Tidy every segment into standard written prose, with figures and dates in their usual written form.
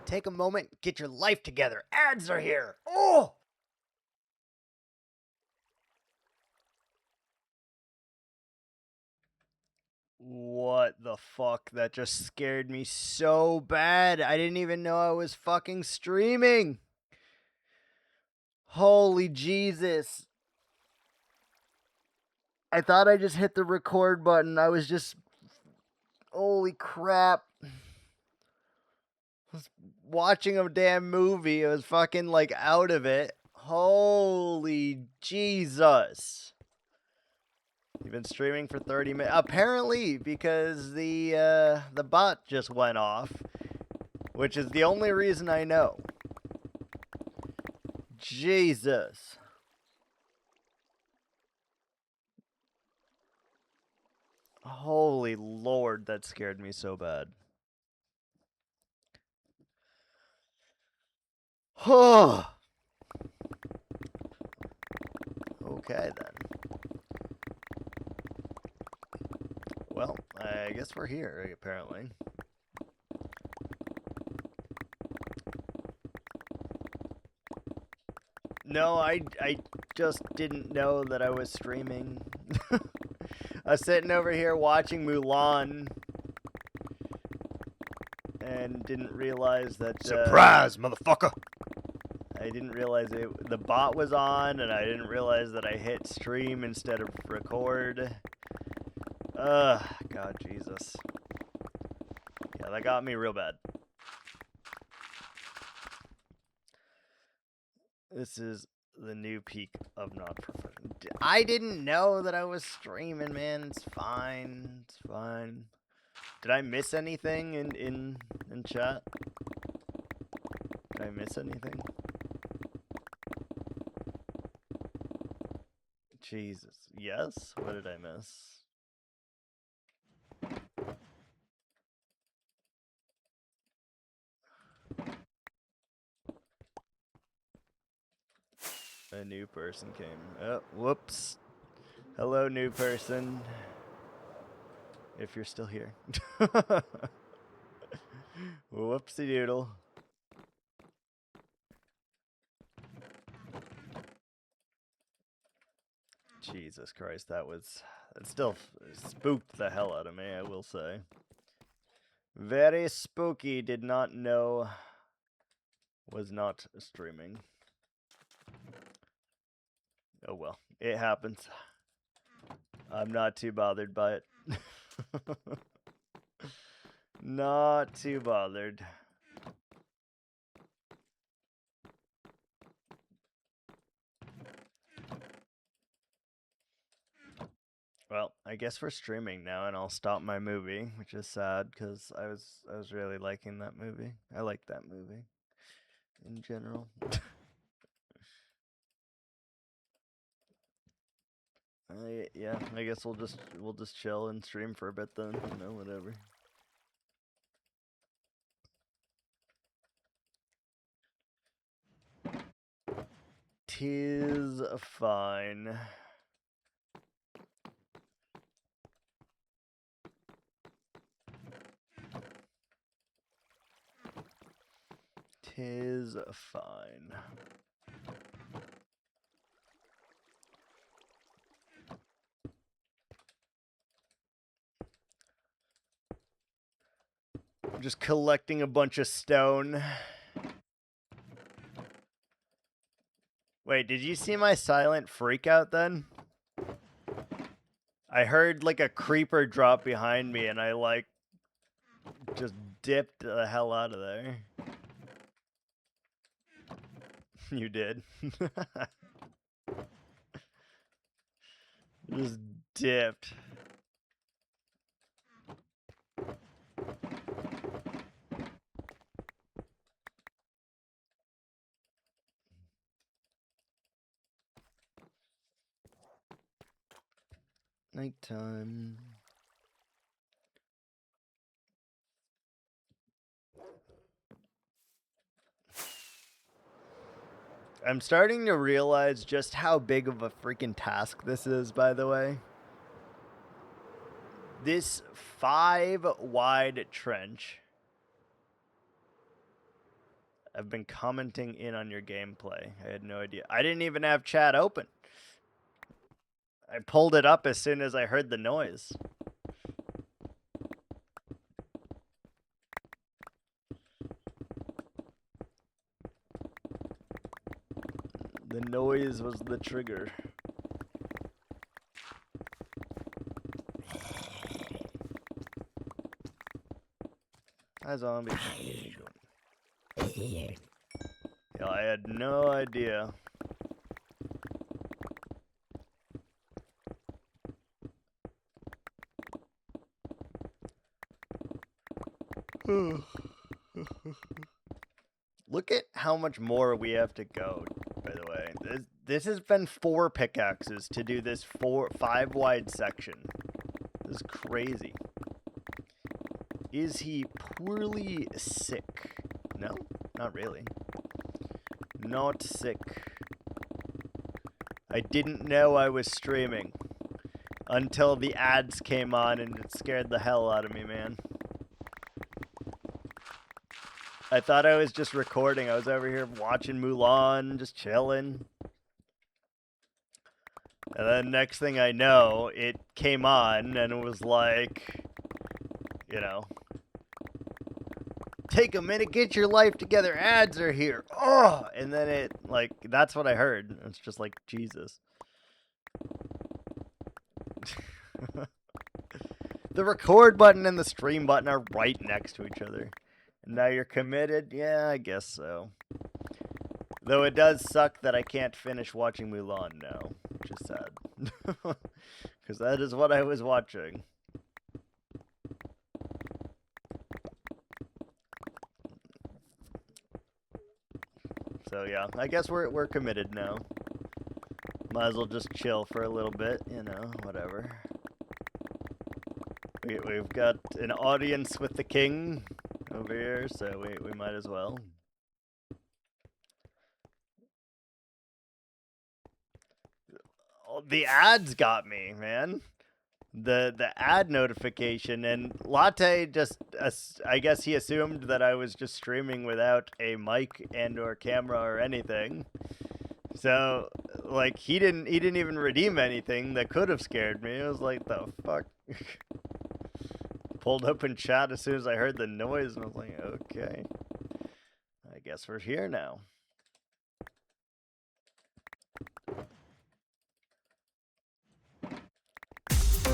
take a moment, get your life together. Ads are here. Oh! What the fuck? That just scared me so bad. I didn't even know I was fucking streaming. Holy Jesus. I thought I just hit the record button. I was just... Holy crap. I was watching a damn movie. I was fucking, like, out of it. Holy Jesus. You've been streaming for 30 minutes. Apparently, because the bot just went off. Which is the only reason I know. Jesus. Holy Lord, that scared me so bad. Oh. Okay, then. Well, I guess we're here, apparently. No, I just didn't know that I was streaming. I was sitting over here watching Mulan. And didn't realize that... Surprise, motherfucker! I didn't realize the bot was on, and I didn't realize that I hit stream instead of record. Ugh, God, Jesus. Yeah, that got me real bad. This is the new peak of not professional. I didn't know that I was streaming, man. It's fine. It's fine. Did I miss anything in chat? Did I miss anything? Jesus. Yes? What did I miss? A new person came. Oh, whoops. Hello, new person. If you're still here. Whoopsie doodle. Jesus Christ, that still spooked the hell out of me, I will say. Very spooky, did not know was not streaming. Oh well, it happens. I'm not too bothered by it. Not too bothered. Well, I guess we're streaming now, and I'll stop my movie, which is sad because I was really liking that movie. I like that movie in general. Yeah, I guess we'll just chill and stream for a bit then, you know, whatever. Tis fine. Tis fine. I'm just collecting a bunch of stone. Wait, did you see my silent freakout then? I heard like a creeper drop behind me and I like just dipped the hell out of there. You did. Just dipped. Nighttime. I'm starting to realize just how big of a freaking task this is, by the way. This 5 wide trench I've been commenting in on your gameplay. I had no idea. I didn't even have chat open. I pulled it up as soon as I heard the noise. The noise was the trigger. Hi, zombie. Yeah, I had no idea. Look at how much more we have to go, by the way. This has been 4 pickaxes to do this 5 wide section. This is crazy. Is he poorly sick? No, not really. Not sick. I didn't know I was streaming until the ads came on and it scared the hell out of me, man. I thought I was just recording. I was over here watching Mulan, just chilling. And then next thing I know, it came on and it was like, you know, take a minute, get your life together, ads are here. Oh, and then it, like, that's what I heard. It's just like, Jesus. The record button and the stream button are right next to each other. Now you're committed? Yeah, I guess so. Though it does suck that I can't finish watching Mulan now, which is sad. Because that is what I was watching. So yeah, I guess we're committed now. Might as well just chill for a little bit, you know, whatever. We've got an audience with the king over here, so we might as well. The ads got me, man. The ad notification, and Latte just, I guess he assumed that I was just streaming without a mic and or camera or anything. So, like, he didn't even redeem anything that could have scared me. I was like, the fuck? Pulled open chat as soon as I heard the noise, and I was like, okay. I guess we're here now.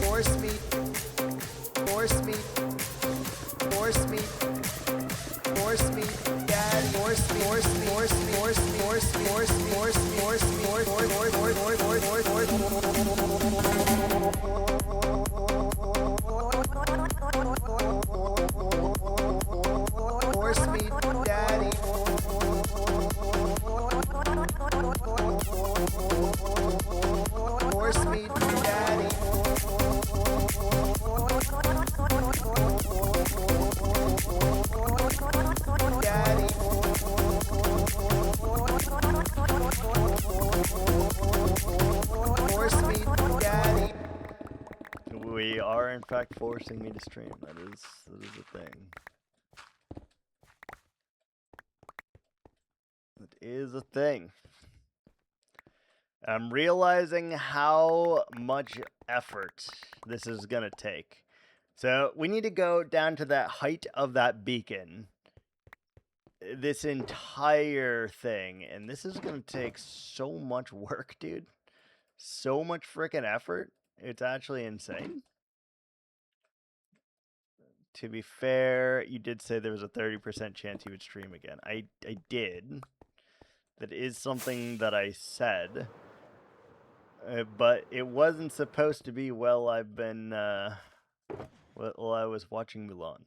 Force me. Force me. Force me. Force me. Dad, force me. Force me. Force me. Force me. Force me. Force me. Force me. Force me. Force me, Daddy. Force me, Daddy. Daddy. Force me, Daddy. We are in fact forcing me to stream. That is a thing. That is a thing. I'm realizing how much effort this is gonna take. So we need to go down to that height of that beacon. This entire thing. And this is gonna take so much work, dude. So much freaking effort. It's actually insane. To be fair, you did say there was a 30% chance you would stream again. I did. That is something that I said. But it wasn't supposed to be while I've been, while I was watching Mulan.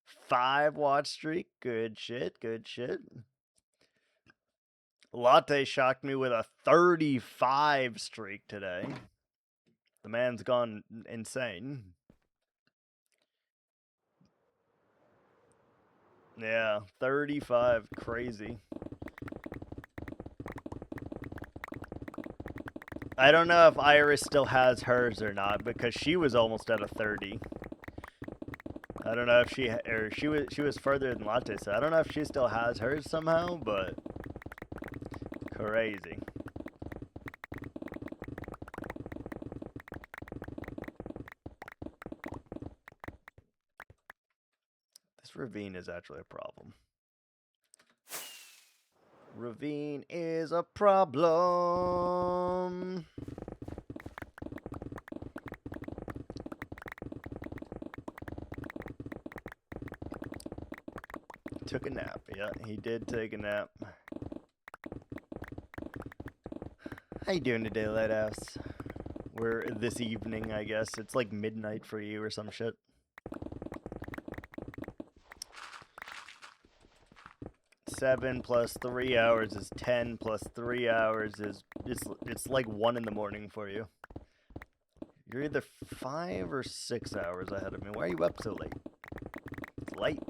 5 watch streak. Good shit, good shit. Latte shocked me with a 35 streak today. The man's gone insane. Yeah, 35. Crazy. I don't know if Iris still has hers or not, because she was almost at a 30. I don't know if she was further than Latte, so I don't know if she still has hers somehow, but crazy. This ravine is actually a problem. Ravine is a problem. Took a nap. Yeah, he did take a nap. How you doing today, Lighthouse? We're this evening, I guess. It's like midnight for you or some shit. Seven plus 3 hours is 10 plus 3 hours is it's like 1 in the morning for you. You're either 5 or 6 hours ahead of me. Why are you up so late? It's late.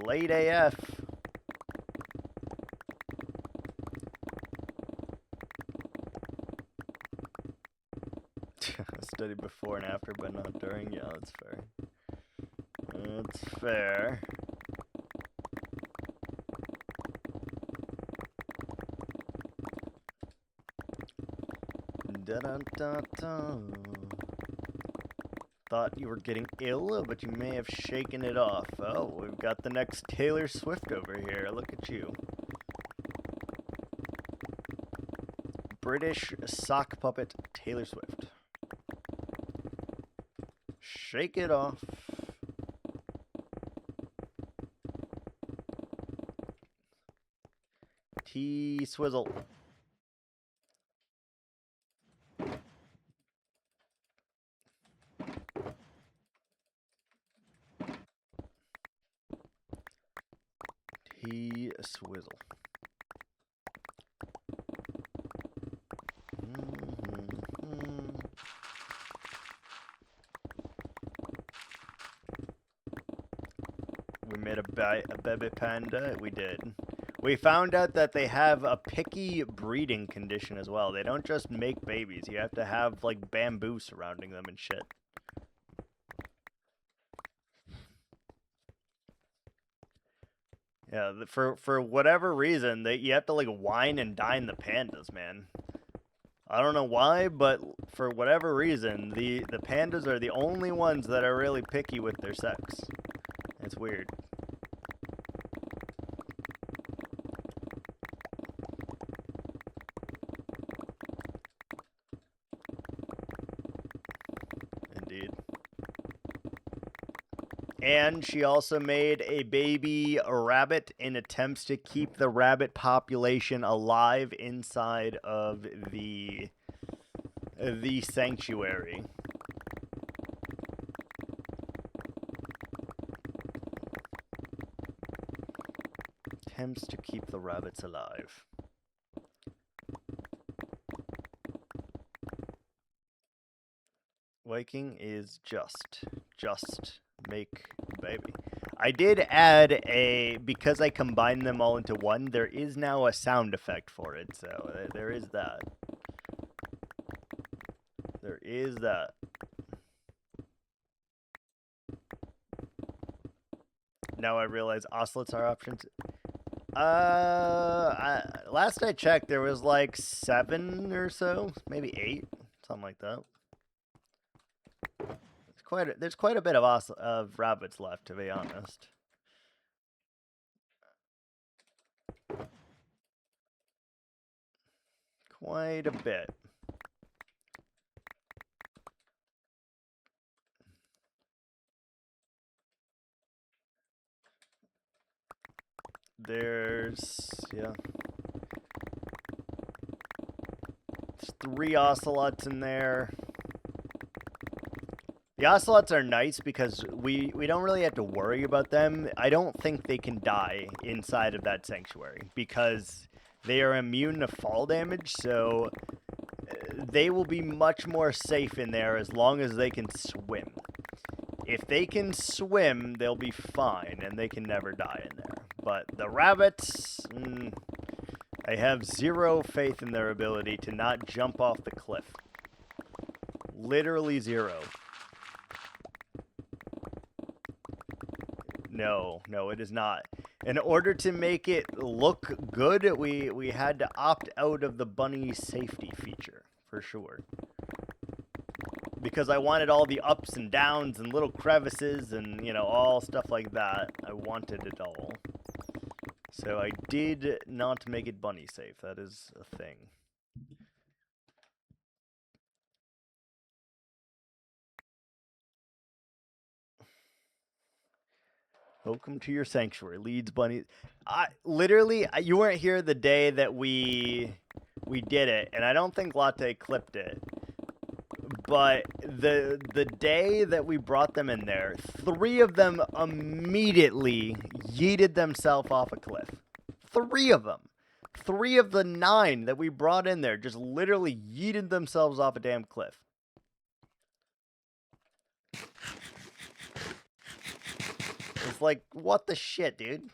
Late AF. Study before and after, but not during. Yeah, that's fair. That's fair. Da-da-da-da. Thought you were getting ill, but you may have shaken it off. Oh, we've got the next Taylor Swift over here. Look at you. British sock puppet Taylor Swift. Shake it off. T-swizzle. T-swizzle. We made a baby panda. We did. We found out that they have a picky breeding condition as well. They don't just make babies. You have to have, like, bamboo surrounding them and shit. Yeah, for whatever reason, you have to, like, wine and dine the pandas, man. I don't know why, but for whatever reason, the pandas are the only ones that are really picky with their sex. It's weird. Indeed. And she also made a baby rabbit in attempts to keep the rabbit population alive inside of the sanctuary. Attempts to keep the rabbits alive. Viking is just make baby. I did add because I combined them all into one, there is now a sound effect for it, so there is that. There is that. Now I realize oscillants are options. Last I checked, there was like 7 or so, maybe 8, something like that. There's quite a bit of rabbits left, to be honest. Quite a bit. There's 3 ocelots in there. The ocelots are nice because we don't really have to worry about them. I don't think they can die inside of that sanctuary because they are immune to fall damage, so they will be much more safe in there as long as they can swim. If they can swim, they'll be fine, and they can never die in there. But the rabbits, I have 0 faith in their ability to not jump off the cliff. Literally 0. No, it is not. In order to make it look good, we had to opt out of the bunny safety feature, for sure. Because I wanted all the ups and downs and little crevices and, you know, all stuff like that. I wanted it all. So I did not make it bunny safe. That is a thing. Welcome to your sanctuary, Leeds bunny. Literally, you weren't here the day that we did it, and I don't think Latte clipped it. But the day that we brought them in there, 3 of them immediately yeeted themselves off a cliff. 3 of them. 3 of the 9 that we brought in there just literally yeeted themselves off a damn cliff. It's like, what the shit, dude?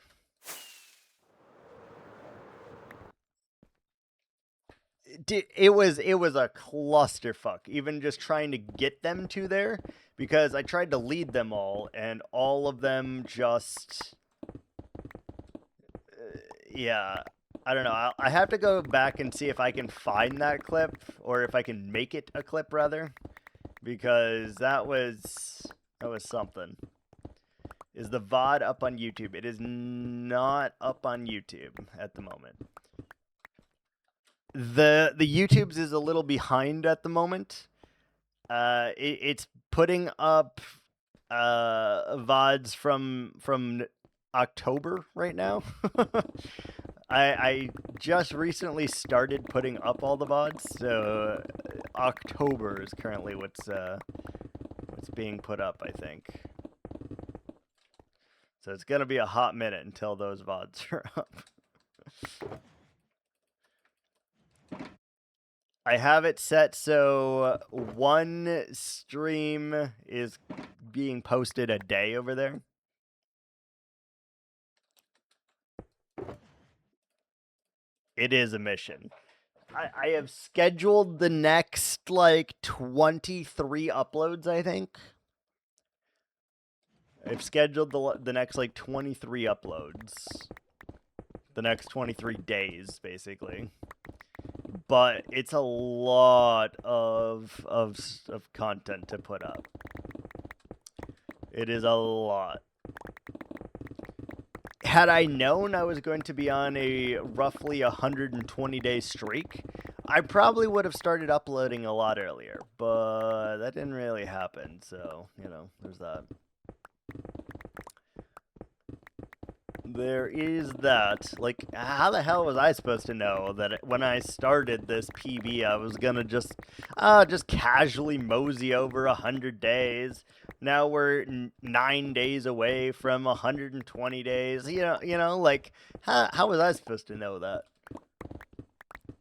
It was a clusterfuck, even just trying to get them to there, because I tried to lead them all, and all of them just... yeah, I don't know. I have to go back and see if I can find that clip, or if I can make it a clip, rather, because that was something. Is the VOD up on YouTube? It is not up on YouTube at the moment. The YouTube's is a little behind at the moment. It's putting up VODs from October right now. I just recently started putting up all the VODs, so October is currently what's being put up, I think. So it's gonna be a hot minute until those VODs are up. I have it set so 1 stream is being posted a day over there. It is a mission. I have scheduled the next, like, 23 uploads, I think. I've scheduled the next, like, 23 uploads. The next 23 days, basically. But it's a lot of content to put up. It is a lot. Had I known I was going to be on a roughly 120-day streak, I probably would have started uploading a lot earlier. But that didn't really happen, so, you know, there's that. There is that. Like, how the hell was I supposed to know that when I started this PB, I was gonna just casually mosey over 100 days? Now we're 9 days away from 120 days. You know, like, how was I supposed to know that?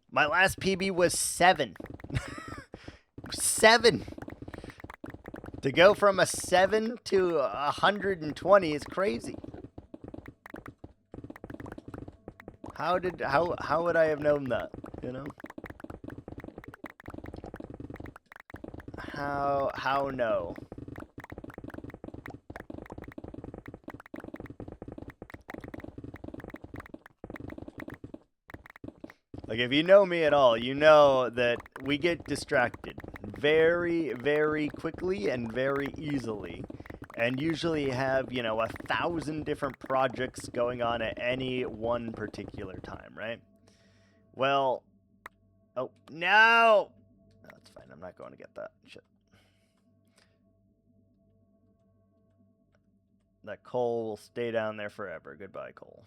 My last PB was 7. 7. To go from a 7 to 120 is crazy. How would I have known that, you know? How no? Like, if you know me at all, you know that we get distracted very, very quickly and very easily. And usually have, you know, 1,000 different projects going on at any one particular time, right? Well, oh, no! That's fine, I'm not going to get that. Shit. That coal will stay down there forever. Goodbye, coal.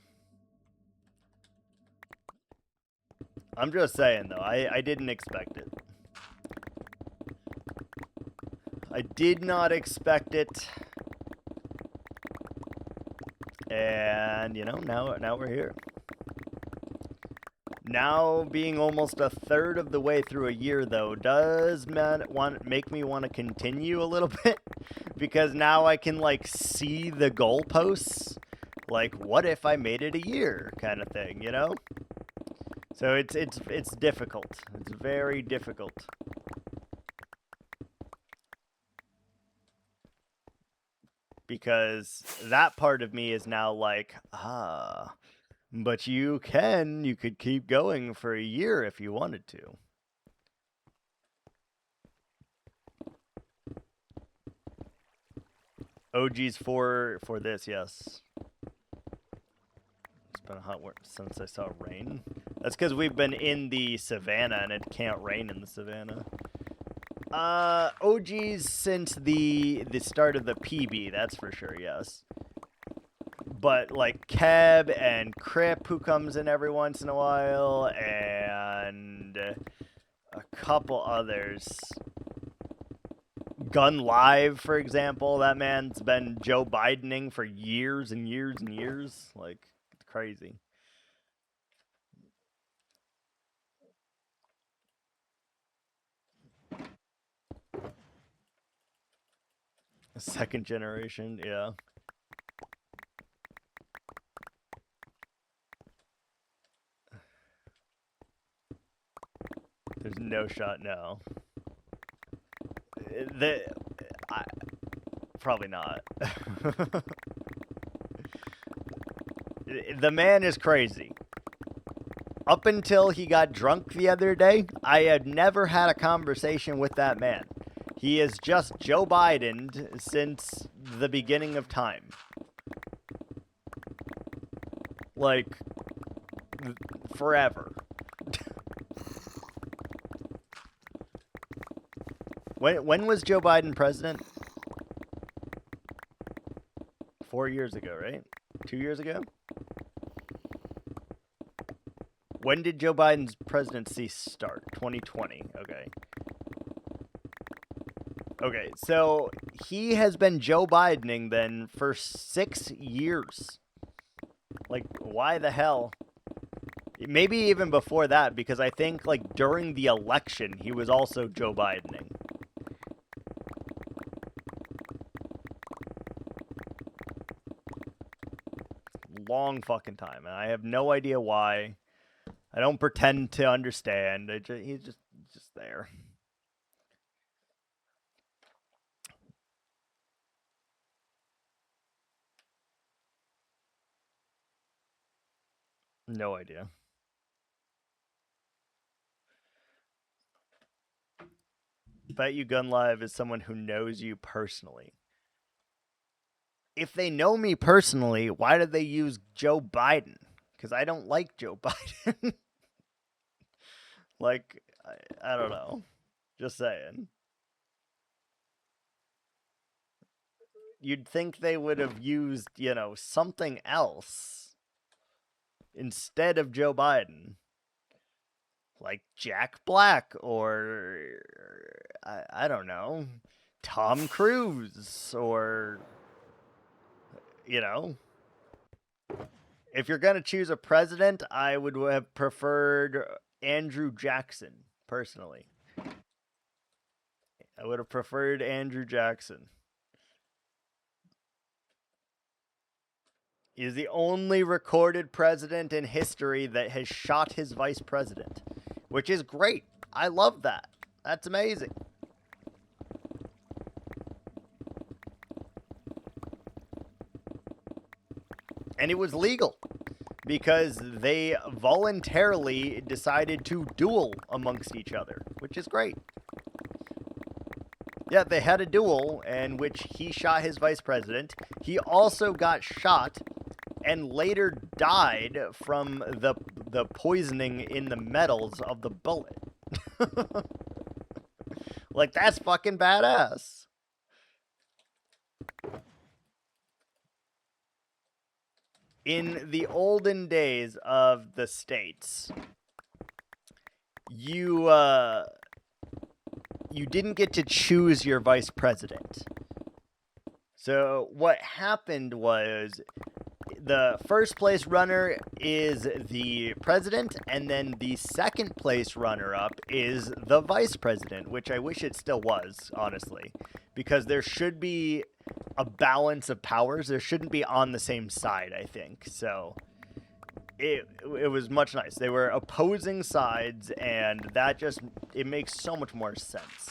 I'm just saying, though, I didn't expect it. I did not expect it. And, you know, now we're here. Now, being almost a third of the way through a year, though, does make me want to continue a little bit. Because now I can, like, see the goalposts. Like, what if I made it a year kind of thing, you know? So it's difficult. It's very difficult. because that part of me is now like, but you could keep going for a year if you wanted to. OG's for this, yes. It's been a hot work since I saw rain. That's because we've been in the savannah and it can't rain in the savannah. OG's since the start of the PB, that's for sure, yes. But like Keb and Crip, who comes in every once in a while, and a couple others. Gun Live, for example, that man's been Joe Bidening for years and years and years. Like, it's crazy. Second generation, yeah. There's no shot, no. Probably not. The man is crazy. Up until he got drunk the other day, I had never had a conversation with that man. He is just Joe Biden since the beginning of time. Like, forever. When was Joe Biden president? 4 years ago, right? 2 years ago? When did Joe Biden's presidency start? 2020. Okay. Okay, so he has been Joe Bidening then for 6 years. Like, why the hell? Maybe even before that, because I think, like, during the election, he was also Joe Bidening. Long fucking time, and I have no idea why. I don't pretend to understand. He's just there. No idea. Bet you Gun Live is someone who knows you personally. If they know me personally, why did they use Joe Biden? Because I don't like Joe Biden. Like, I don't know. Just saying. You'd think they would have used, something else instead of Joe Biden. Like Jack Black or, I don't know, Tom Cruise or... if you're going to choose a president, I would have preferred Andrew Jackson, personally. I would have preferred Andrew Jackson. He's the only recorded president in history that has shot his vice president, which is great. I love that. That's amazing. And it was legal because they voluntarily decided to duel amongst each other, which is great. Yeah, they had a duel in which he shot his vice president. He also got shot and later died from the poisoning in the metals of the bullet. Like, that's fucking badass. In the olden days of the states, you didn't get to choose your vice president. So what happened was the first place runner is the president, and then the second place runner-up is the vice president, which I wish it still was, honestly, because there should be a balance of powers. There shouldn't be on the same side, I think. So it was much nice. They were opposing sides, and it makes so much more sense.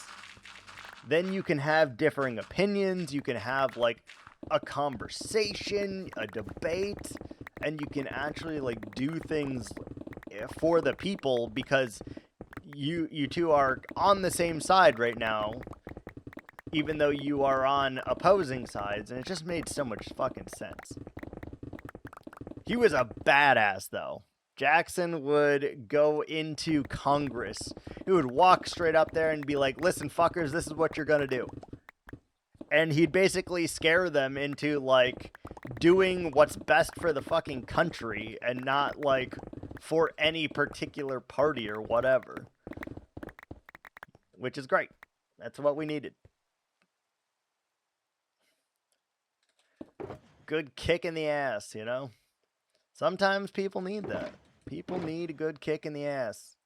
Then you can have differing opinions. You can have, like, a conversation, a debate, and you can actually like do things for the people because you two are on the same side right now, even though you are on opposing sides, and it just made so much fucking sense. He was a badass, though. Jackson would go into Congress. He would walk straight up there and be like, listen, fuckers, this is what you're gonna do. And he'd basically scare them into, like, doing what's best for the fucking country and not, like, for any particular party or whatever. Which is great. That's what we needed. Good kick in the ass, you know? Sometimes people need that. People need a good kick in the ass.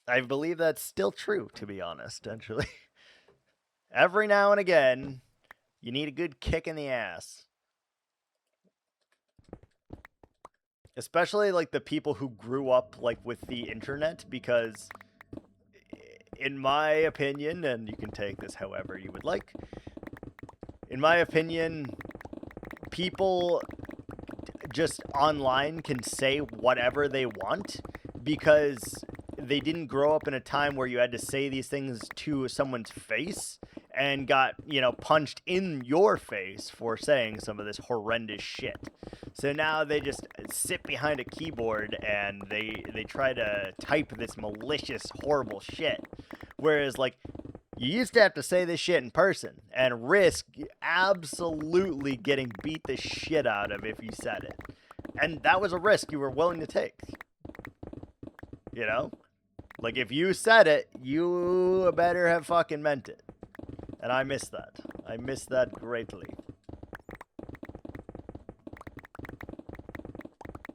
I believe that's still true, to be honest, actually. Every now and again, you need a good kick in the ass. Especially, like, the people who grew up, like, with the internet, because in my opinion, and you can take this however you would like, in my opinion, people just online can say whatever they want because they didn't grow up in a time where you had to say these things to someone's face and got, you know, punched in your face for saying some of this horrendous shit. So now they just sit behind a keyboard and they try to type this malicious, horrible shit. Whereas, like, you used to have to say this shit in person and risk absolutely getting beat the shit out of if you said it. And that was a risk you were willing to take. You know? Like, if you said it, you better have fucking meant it. And I miss that. I miss that greatly.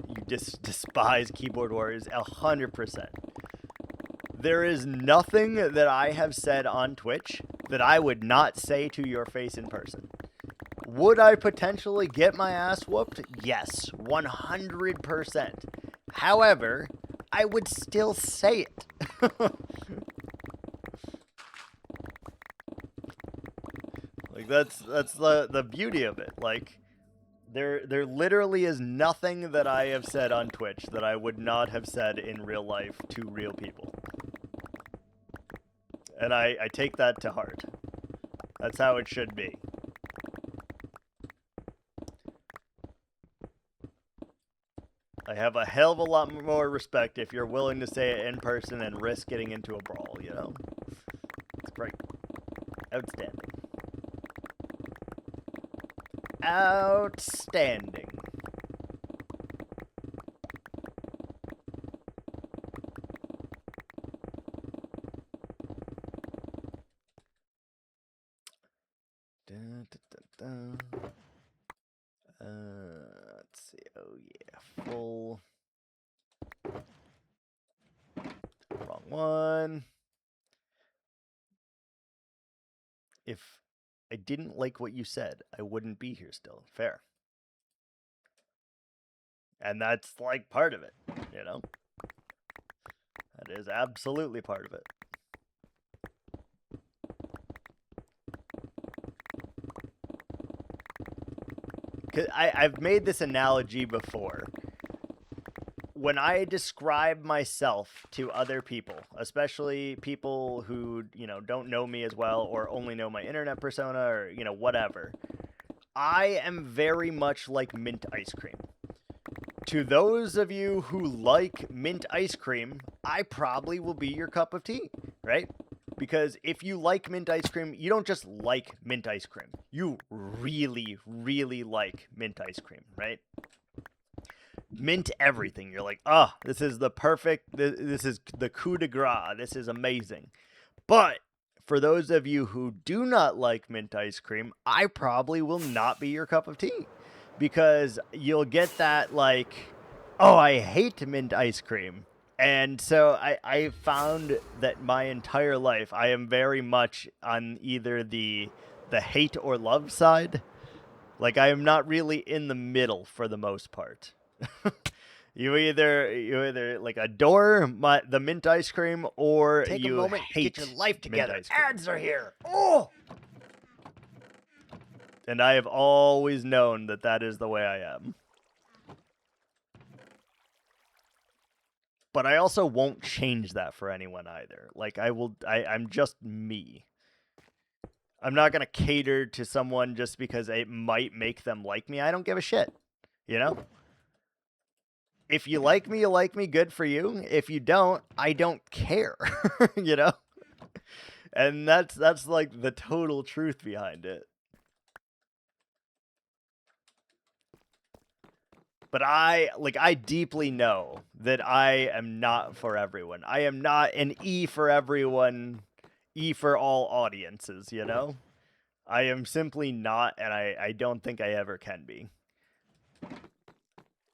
You despise keyboard warriors 100%. There is nothing that I have said on Twitch that I would not say to your face in person. Would I potentially get my ass whooped? Yes, 100%. However, I would still say it. Like, that's the beauty of it. Like, there literally is nothing that I have said on Twitch that I would not have said in real life to real people. And I take that to heart. That's how it should be. I have a hell of a lot more respect if you're willing to say it in person and risk getting into a brawl, you know? It's great. Outstanding. Outstanding. Let's see. Oh yeah, full. Wrong one. If I didn't like what you said, I wouldn't be here still. Fair. And that's like part of it, you know? That is absolutely part of it. I've made this analogy before. When I describe myself to other people, especially people who, you know, don't know me as well or only know my internet persona or, you know, whatever, I am very much like mint ice cream. To those of you who like mint ice cream, I probably will be your cup of tea, right? Because if you like mint ice cream, you don't just like mint ice cream. You really, really like mint ice cream, right? Mint everything. You're like, oh, this is the perfect, this is the coup de grace. This is amazing. But for those of you who do not like mint ice cream, I probably will not be your cup of tea. Because you'll get that, like, oh, I hate mint ice cream. And so I found that my entire life, I am very much on either the hate or love side. Like, I am not really in the middle for the most part. You either like adore the mint ice cream, or Take you a moment, hate get your life together. mint ice cream. Ads are here. Oh! And I have always known that that is the way I am. But I also won't change that for anyone either. Like I'm just me. I'm not gonna cater to someone just because it might make them like me. I don't give a shit. You know? If you like me, good for you. If you don't, I don't care. You know? And that's like the total truth behind it. But I deeply know that I am not for everyone. I am not an E for everyone, E for all audiences, you know? I am simply not, and I don't think I ever can be.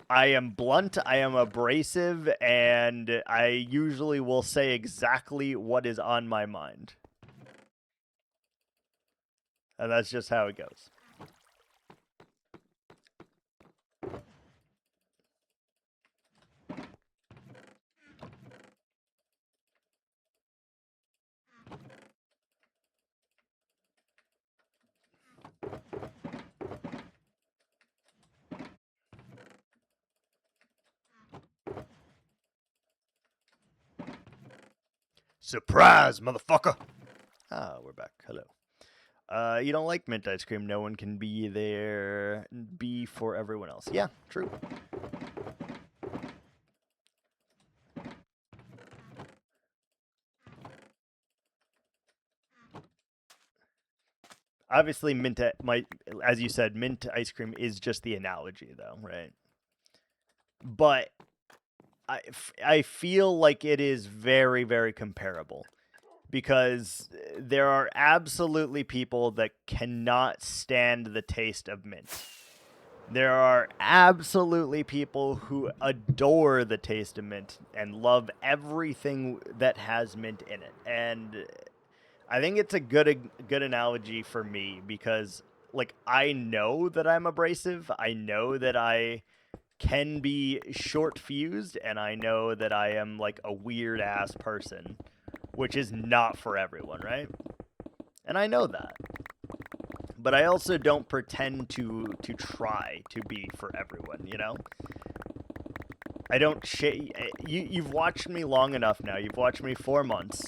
I am blunt, I am abrasive, and I usually will say exactly what is on my mind. And that's just how it goes. Surprise, motherfucker! Ah, we're back. Hello. You don't like mint ice cream. No one can be there. Be for everyone else. Yeah, true. Obviously, as you said, mint ice cream is just the analogy, though, right? But I feel like it is very, very comparable. Because there are absolutely people that cannot stand the taste of mint. There are absolutely people who adore the taste of mint and love everything that has mint in it. And I think it's a good analogy for me because, like, I know that I'm abrasive. I know that I can be short fused, and I know that I am like a weird ass person, which is not for everyone, right? And I know that. But I also don't pretend to try to be for everyone, you know? I don't you've watched me long enough now. You've watched me 4 months.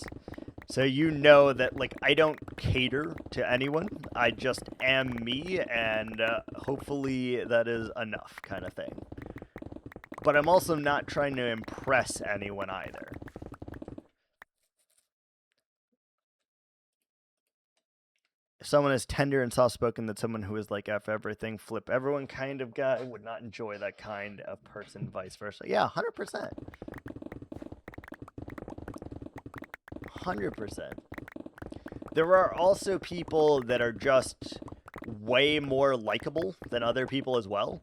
So you know that, like, I don't cater to anyone. I just am me, and hopefully that is enough, kind of thing. But I'm also not trying to impress anyone either. If someone is tender and soft-spoken, that someone who is like F everything, flip everyone kind of guy would not enjoy that kind of person, vice versa. Yeah, 100%. 100%. There are also people that are just way more likable than other people as well.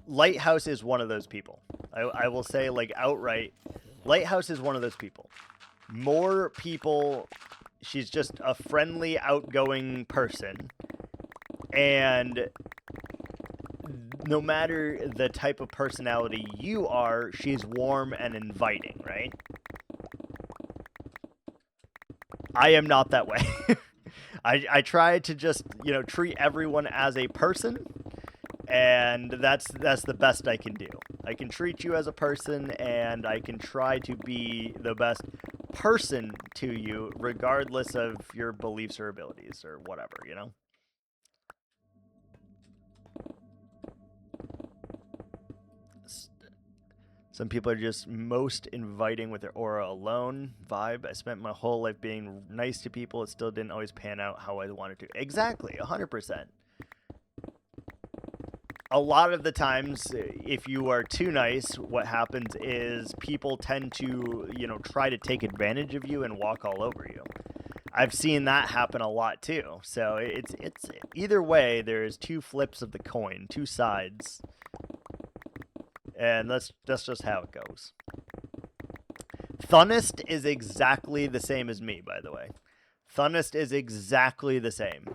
Lighthouse is one of those people. I will say, like, outright, Lighthouse is one of those people. More people, she's just a friendly, outgoing person. And no matter the type of personality you are, she's warm and inviting, right? I am not that way. I try to just, you know, treat everyone as a person, and that's the best I can do. I can treat you as a person, and I can try to be the best person to you, regardless of your beliefs or abilities or whatever, you know? Some people are just most inviting with their aura alone. Vibe. I spent my whole life being nice to people. It still didn't always pan out how I wanted to. Exactly, 100%. A lot of the times, if you are too nice, what happens is people tend to, you know, try to take advantage of you and walk all over you. I've seen that happen a lot too. So it's either way, there's two flips of the coin, two sides. And that's just how it goes. Thunnist is exactly the same as me, by the way. Thunnist is exactly the same.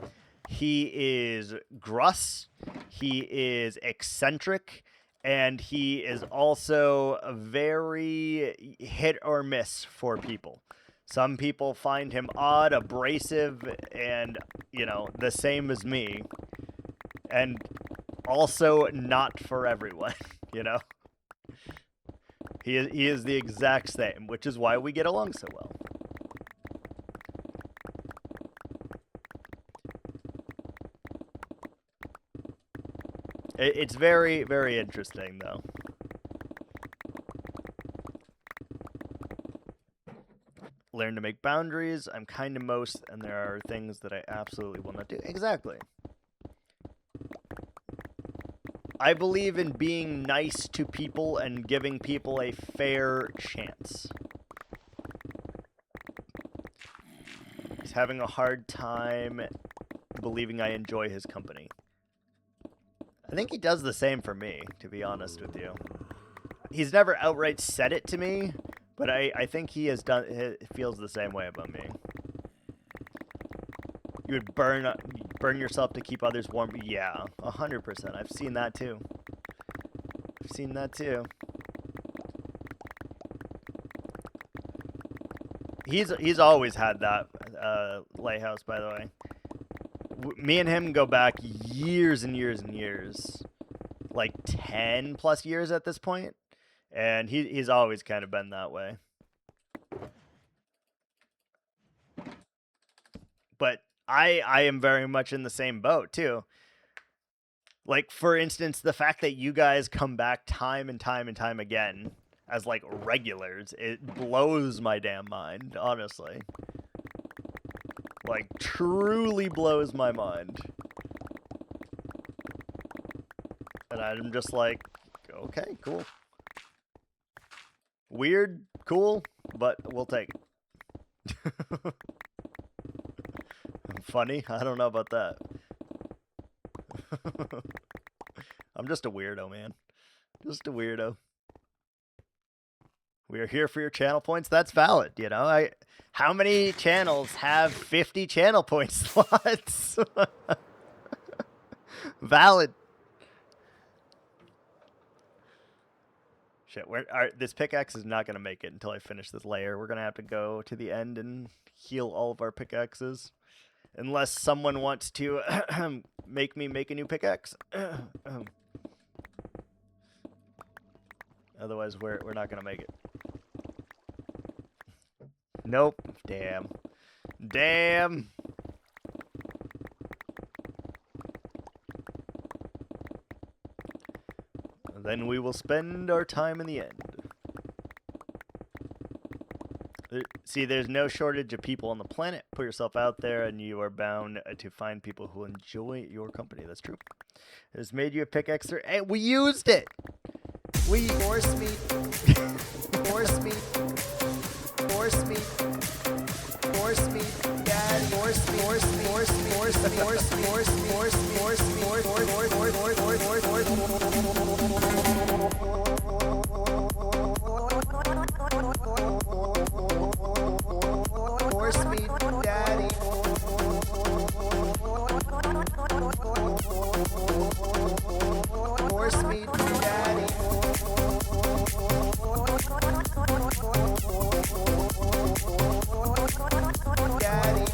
He is gruss. He is eccentric. And he is also a very hit or miss for people. Some people find him odd, abrasive, and, you know, the same as me. And also not for everyone, you know? He is the exact same, which is why we get along so well. It's very, very interesting, though. Learn to make boundaries. I'm kind to most, and there are things that I absolutely will not do. Exactly. I believe in being nice to people and giving people a fair chance. He's having a hard time believing I enjoy his company. I think he does the same for me, to be honest with you. He's never outright said it to me, but I think he feels the same way about me. You would burn yourself to keep others warm. Yeah, 100%. I've seen that too. I've seen that too. He's always had that lighthouse, by the way. Me and him go back years and years and years, like 10 plus years at this point, and he's always kind of been that way. But I am very much in the same boat too. Like, for instance, the fact that you guys come back time and time and time again as like regulars, it blows my damn mind, honestly. Like, truly blows my mind. And I'm just like, okay, cool. Weird, cool, but we'll take it. Funny? I don't know about that. I'm just a weirdo, man. Just a weirdo. We are here for your channel points. That's valid, you know. How many channels have 50 channel point slots? Valid. Shit, this pickaxe is not going to make it until I finish this layer. We're going to have to go to the end and heal all of our pickaxes. Unless someone wants to make me make a new pickaxe. Otherwise, we're not going to make it. Nope. Damn. Damn. Then we will spend our time in the end. See, there's no shortage of people on the planet. Put yourself out there and you are bound to find people who enjoy your company. That's true. It has made you a pickaxe. Hey, we used it! We force me. Force me. Force me. Force me. Dad, force me. Force me. Force me. Force me. Force me. Force me. Force me. Force me. Force me. Force me, Daddy. Force me, Daddy. Daddy.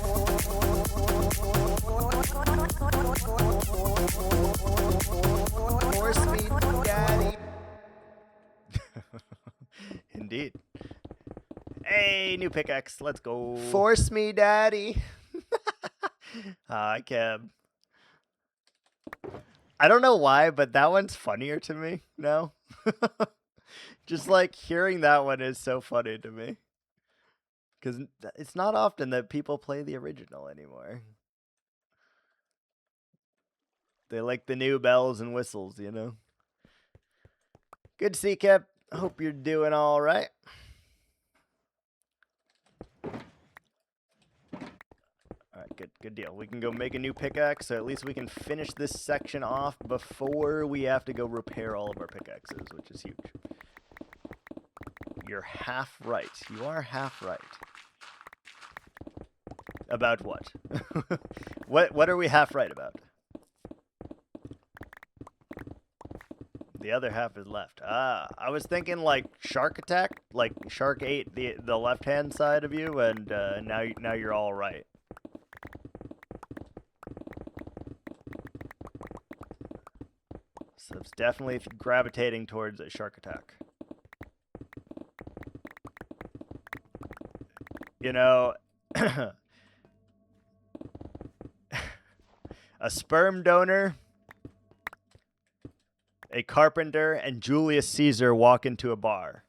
Force me, Daddy. Indeed. Hey, new pickaxe. Let's go. Force me, Daddy. Hi, Keb. I don't know why, but that one's funnier to me now. Just like hearing that one is so funny to me. Because it's not often that people play the original anymore. They like the new bells and whistles, you know? Good to see you, Keb. Hope you're doing all right. Alright, good deal. We can go make a new pickaxe, so at least we can finish this section off before we have to go repair all of our pickaxes, which is huge. You're half right. You are half right. About what? What are we half right about? The other half is left. Ah, I was thinking like Shark Attack, like Shark ate the left-hand side of you, and now you're all right. So it's definitely gravitating towards a Shark Attack. You know, a sperm donor, a carpenter, and Julius Caesar walk into a bar.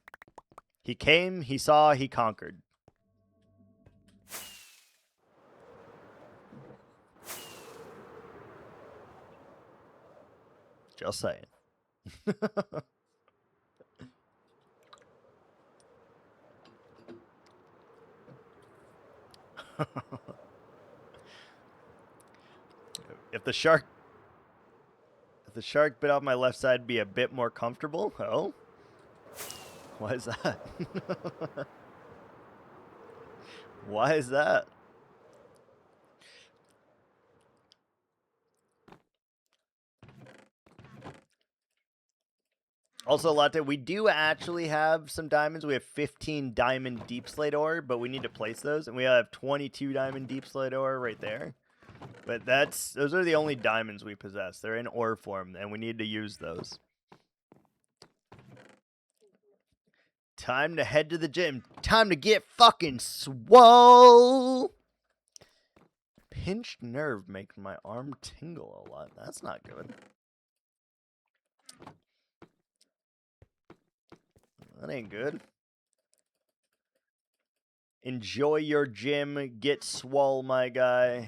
He came, he saw, he conquered. Just saying. If the shark bit off my left side, it'd be a bit more comfortable. Oh? Why is that? Why is that? Also, Latte, we do actually have some diamonds. We have 15 diamond deep slate ore, but we need to place those. And we have 22 diamond deep slate ore right there. But those are the only diamonds we possess. They're in ore form, and we need to use those. Time to head to the gym. Time to get fucking swole. Pinched nerve making my arm tingle a lot. That's not good. That ain't good. Enjoy your gym. Get swole, my guy.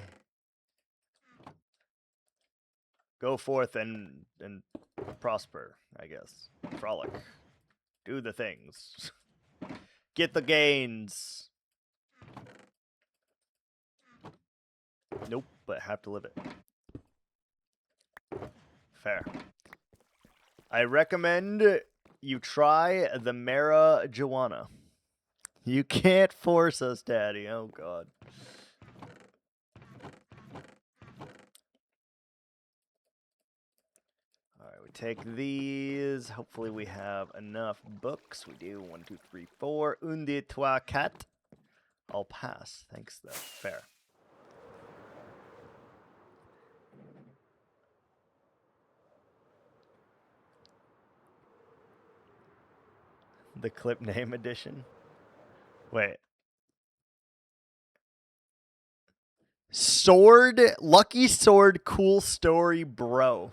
Go forth and prosper, I guess. Frolic. Do the things. Get the gains. Nope, but have to live it. Fair. I recommend you try the marijuana. You can't force us, Daddy. Oh, God. Alright, we take these. Hopefully we have enough books. We do. 1, 2, 3, 4. Un, deux, trois, quatre. I'll pass. Thanks, though. Fair. The clip name edition. Wait. Sword, lucky sword, cool story, bro.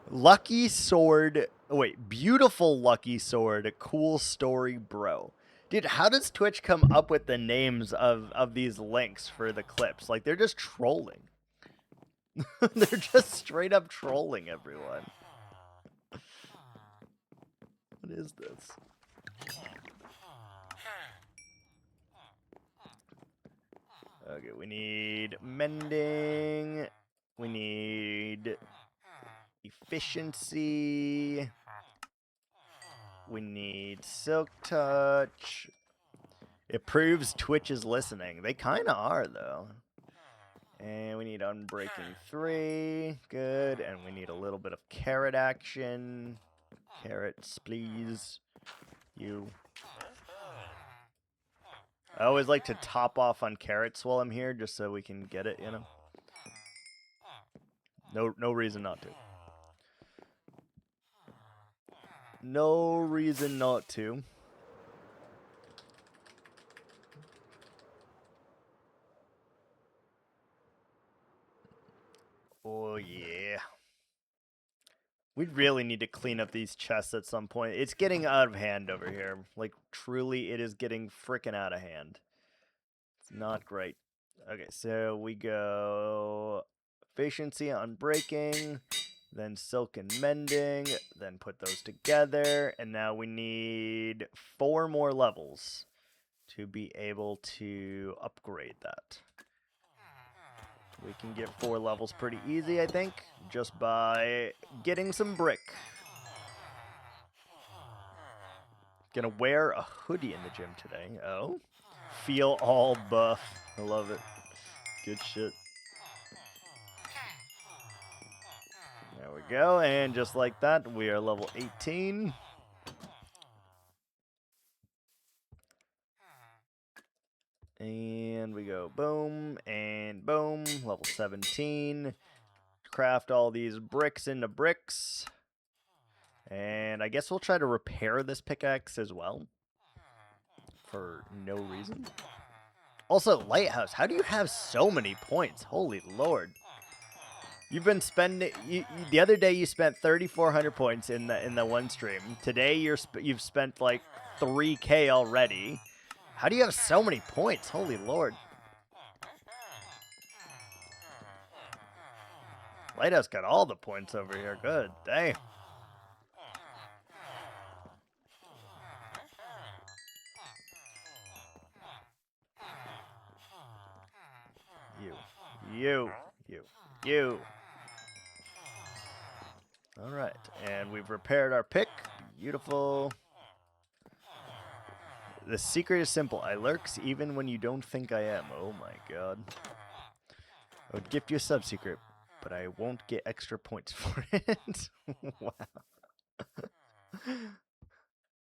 Lucky sword, wait, beautiful lucky sword, cool story, bro. Dude, how does Twitch come up with the names of these links for the clips? Like, they're just trolling. They're just straight up trolling everyone. What is this? Okay, we need mending. We need efficiency. We need silk touch. It proves Twitch is listening. They kind of are, though. And we need unbreaking 3. Good. And we need a little bit of carrot action. Carrots, please. You. I always like to top off on carrots while I'm here, just so we can get it, you know? No reason not to. No reason not to. Oh, yeah. We really need to clean up these chests at some point. It's getting out of hand over here. Like, truly, it is getting freaking out of hand. It's not great. Okay, so we go efficiency on breaking, then silk and mending, then put those together, and now we need 4 more levels to be able to upgrade that. We can get 4 levels pretty easy, I think, just by getting some brick. Gonna wear a hoodie in the gym today. Oh. Feel all buff. I love it. Good shit. There we go, and just like that, we are level 18. And we go boom, and boom, level 17. Craft all these bricks into bricks. And I guess we'll try to repair this pickaxe as well. For no reason. Also, Lighthouse, how do you have so many points? Holy Lord. You've been spending... the other day you spent 3,400 points in the one stream. Today you've spent like 3K already. How do you have so many points? Holy Lord. Lighthouse got all the points over here. Good. Dang. You. Alright. And we've repaired our pick. Beautiful. The secret is simple. I lurks even when you don't think I am. Oh my god. I would gift you a sub-secret, but I won't get extra points for it. Wow.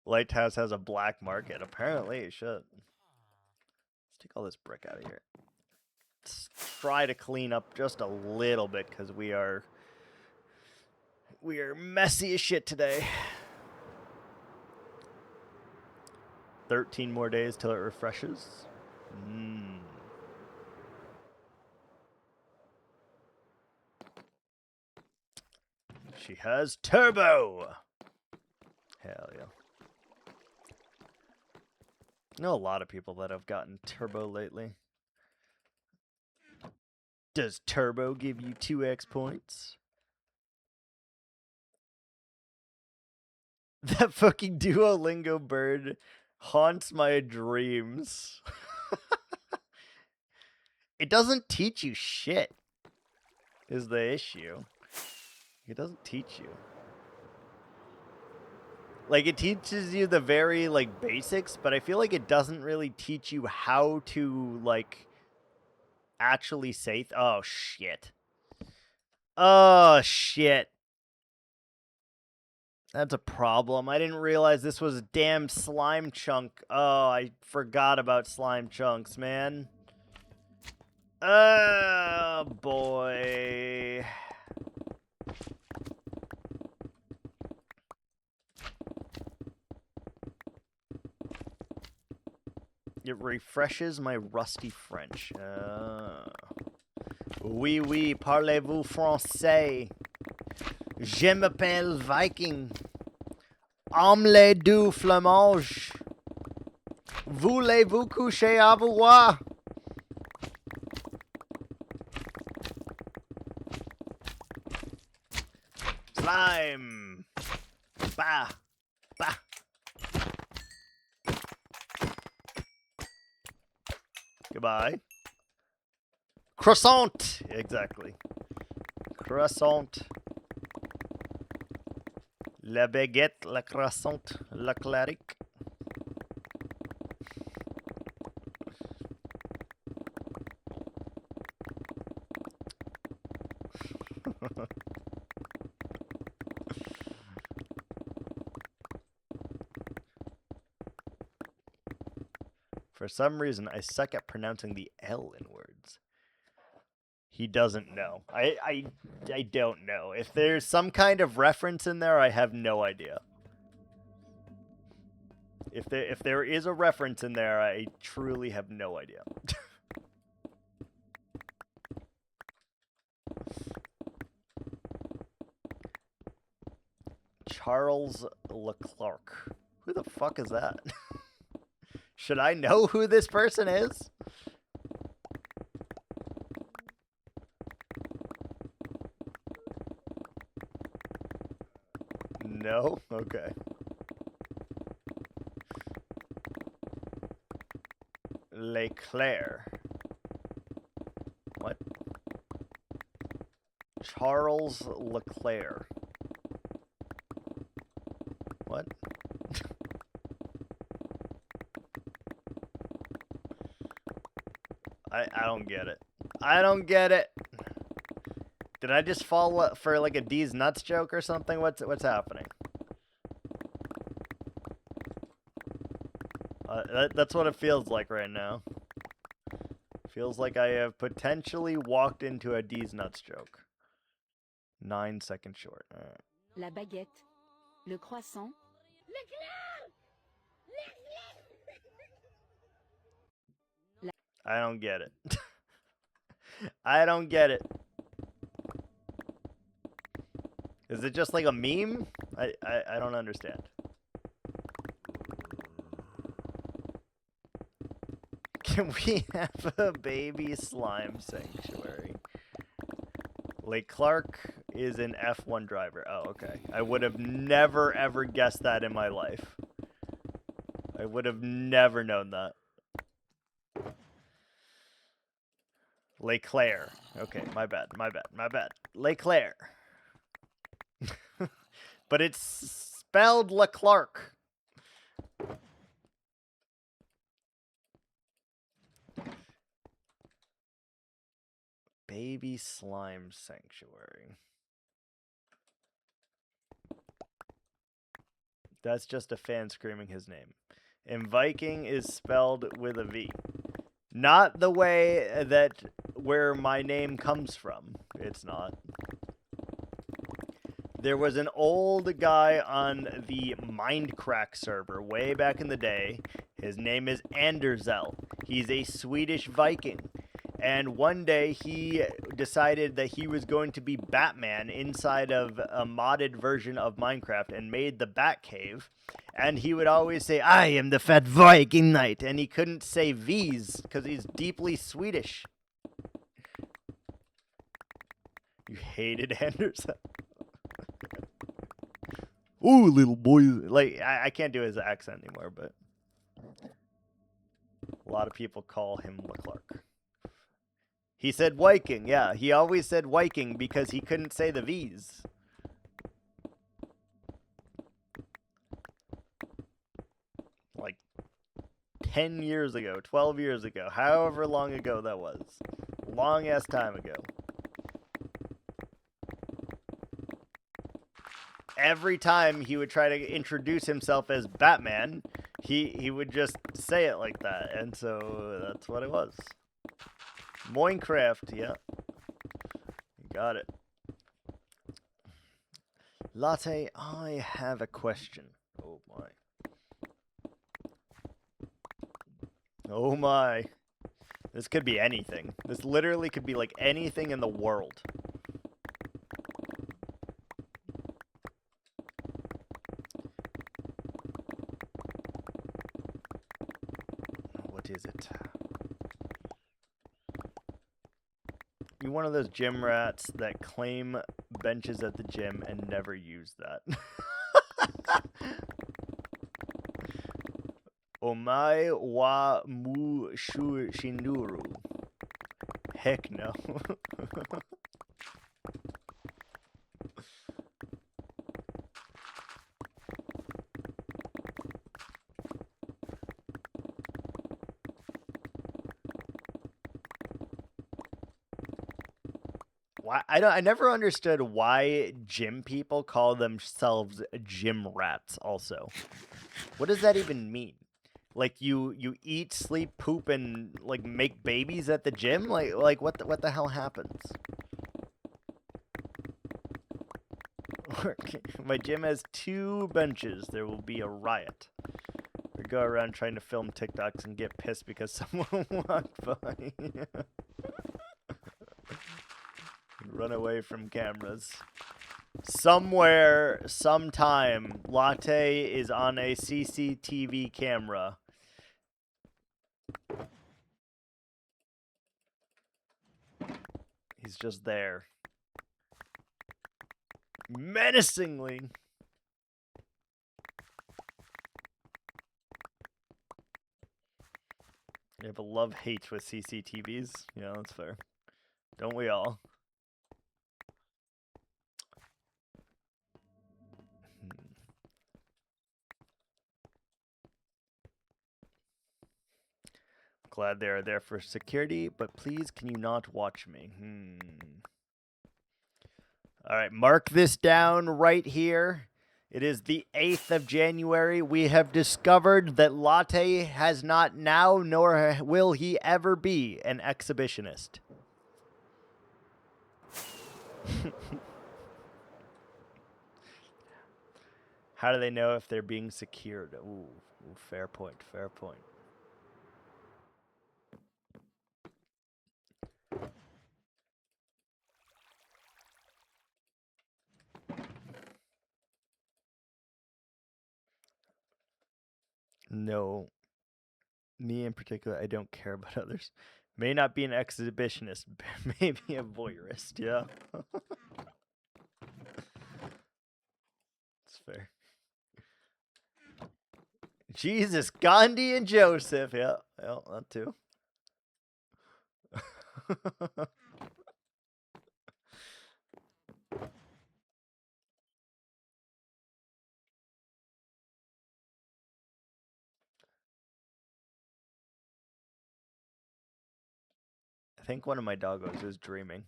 Lighthouse has a black market. Apparently it should. Let's take all this brick out of here. Let's try to clean up just a little bit because we are messy as shit today. 13 more days till it refreshes. She has turbo. Hell yeah. I know a lot of people that have gotten turbo lately. Does turbo give you 2x points? That fucking Duolingo bird haunts my dreams. It doesn't teach you shit, is the issue. It doesn't teach you. Like, it teaches you the very, like, basics, but I feel like it doesn't really teach you how to, like, actually say... Oh, shit. Oh, shit. That's a problem. I didn't realize this was a damn slime chunk. Oh, I forgot about slime chunks, man. Oh, boy. It refreshes my rusty French. Oui, oui, parlez-vous français? Je m'appelle Viking. Omelette du fromage. Voulez-vous coucher à voir? Slime. Bah. Bah. Goodbye. Croissant. Exactly. Croissant. La baguette, la croissant, la clarique. For some reason, I suck at pronouncing the L in words. He doesn't know. I don't know. If there's some kind of reference in there, I have no idea. If there is a reference in there, I truly have no idea. Charles Leclerc. Who the fuck is that? Should I know who this person is? No? Okay. Leclerc. What? Charles Leclerc. What? I don't get it. I don't get it. Did I just fall for like a D's nuts joke or something? What's happening? That's what it feels like right now. Feels like I have potentially walked into a D's nuts joke. 9 seconds short. All right. La baguette, le croissant. I don't get it. I don't get it. Is it just like a meme? I don't understand. Can we have a baby slime sanctuary? Clark is an F1 driver. Oh, okay. I would have never, ever guessed that in my life. I would have never known that. Claire. Okay, my bad. Claire. But it's spelled Leclerc. Baby slime sanctuary. That's just a fan screaming his name. And Viking is spelled with a V. Not the way that where my name comes from. It's not. There was an old guy on the Mindcrack server way back in the day. His name is Anderzel. He's a Swedish Viking. And one day he decided that he was going to be Batman inside of a modded version of Minecraft and made the Batcave. And he would always say, "I am the fat Viking knight." And he couldn't say V's because he's deeply Swedish. You hated Anderson. Ooh, little boy. I can't do his accent anymore, but a lot of people call him Leclerc. He said Viking, yeah. He always said Viking because he couldn't say the V's. Like 10 years ago, 12 years ago, however long ago that was. Long ass time ago. Every time he would try to introduce himself as Batman, he would just say it like that. And so that's what it was. Minecraft, yeah. Got it. Latte, I have a question. Oh my. Oh my. This could be anything. This literally could be like anything in the world. What is it? You're one of those gym rats that claim benches at the gym and never use that. Omae wa mu shu shinduru. Heck no. I never understood why gym people call themselves gym rats also. What does that even mean? Like you eat, sleep, poop, and like make babies at the gym? Like what the hell happens? My gym has 2 benches. There will be a riot. We go around trying to film TikToks and get pissed because someone walked by. Run away from cameras. Somewhere, sometime, Latte is on a CCTV camera. He's just there. Menacingly. You have a love-hate with CCTVs? Yeah, that's fair. Don't we all? Glad they are there for security, but please can you not watch me? All right, mark this down right here. It is the 8th of January. We have discovered that Latte has not now, nor will he ever be, an exhibitionist. How do they know if they're being secured? Ooh, fair point, fair point. No. Me in particular, I don't care about others. May not be an exhibitionist, maybe a voyeurist, yeah. It's fair. Jesus, Gandhi and Joseph, yeah, that too. I think one of my doggos is dreaming.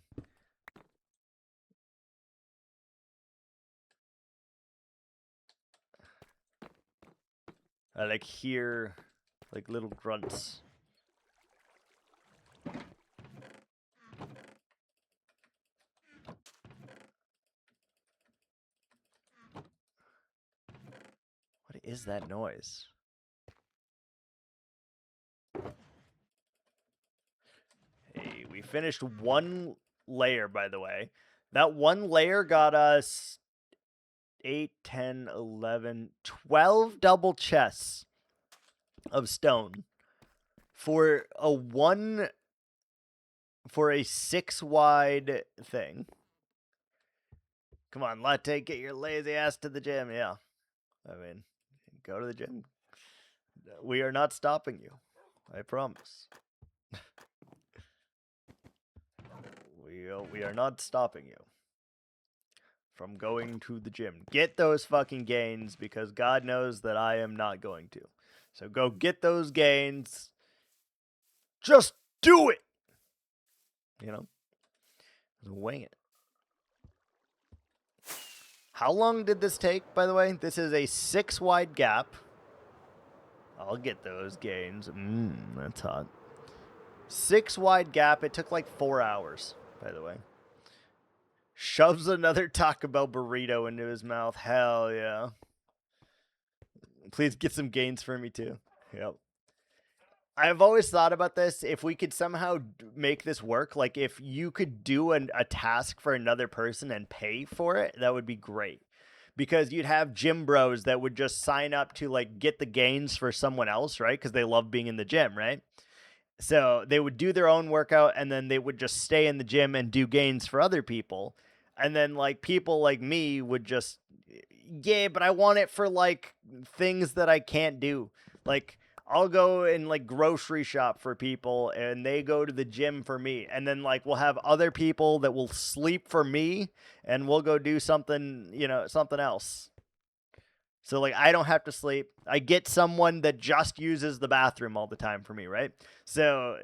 I like hear like little grunts. What is that noise? Hey, we finished one layer, by the way. That one layer got us 8, 10, 11, 12 double chests of stone for a 6 wide thing. Come on, Latte, get your lazy ass to the gym. Yeah. I mean, go to the gym. We are not stopping you. I promise. We are not stopping you from going to the gym. Get those fucking gains, because God knows that I am not going to. So go get those gains. Just do it. You know? Wing it. How long did this take, by the way? This is a 6 wide gap. I'll get those gains. That's hot. 6 wide gap. It took like 4 hours, by the way. Shoves another Taco Bell burrito into his mouth. Hell yeah. Please get some gains for me too. Yep. I've always thought about this. If we could somehow make this work, like if you could do a task for another person and pay for it, that would be great. Because you'd have gym bros that would just sign up to like get the gains for someone else, right? Because they love being in the gym, right? So they would do their own workout and then they would just stay in the gym and do gains for other people. And then like people like me would just, yeah, but I want it for like things that I can't do. Like I'll go and like grocery shop for people and they go to the gym for me. And then like we'll have other people that will sleep for me and we'll go do something, something else. So like I don't have to sleep. I get someone that just uses the bathroom all the time for me, right? So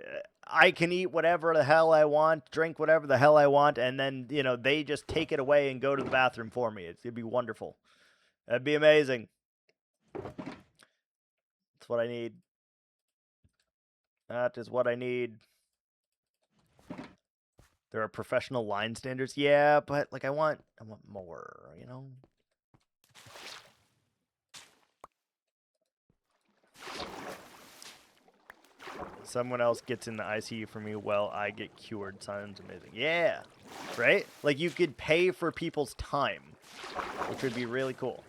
I can eat whatever the hell I want, drink whatever the hell I want, and then, they just take it away and go to the bathroom for me. It'd be wonderful. That'd be amazing. That's what I need. That is what I need. There are professional line standards. Yeah, but like I want more, Someone else gets in the ICU for me while I get cured. Sounds amazing. Yeah, right? Like you could pay for people's time, which would be really cool.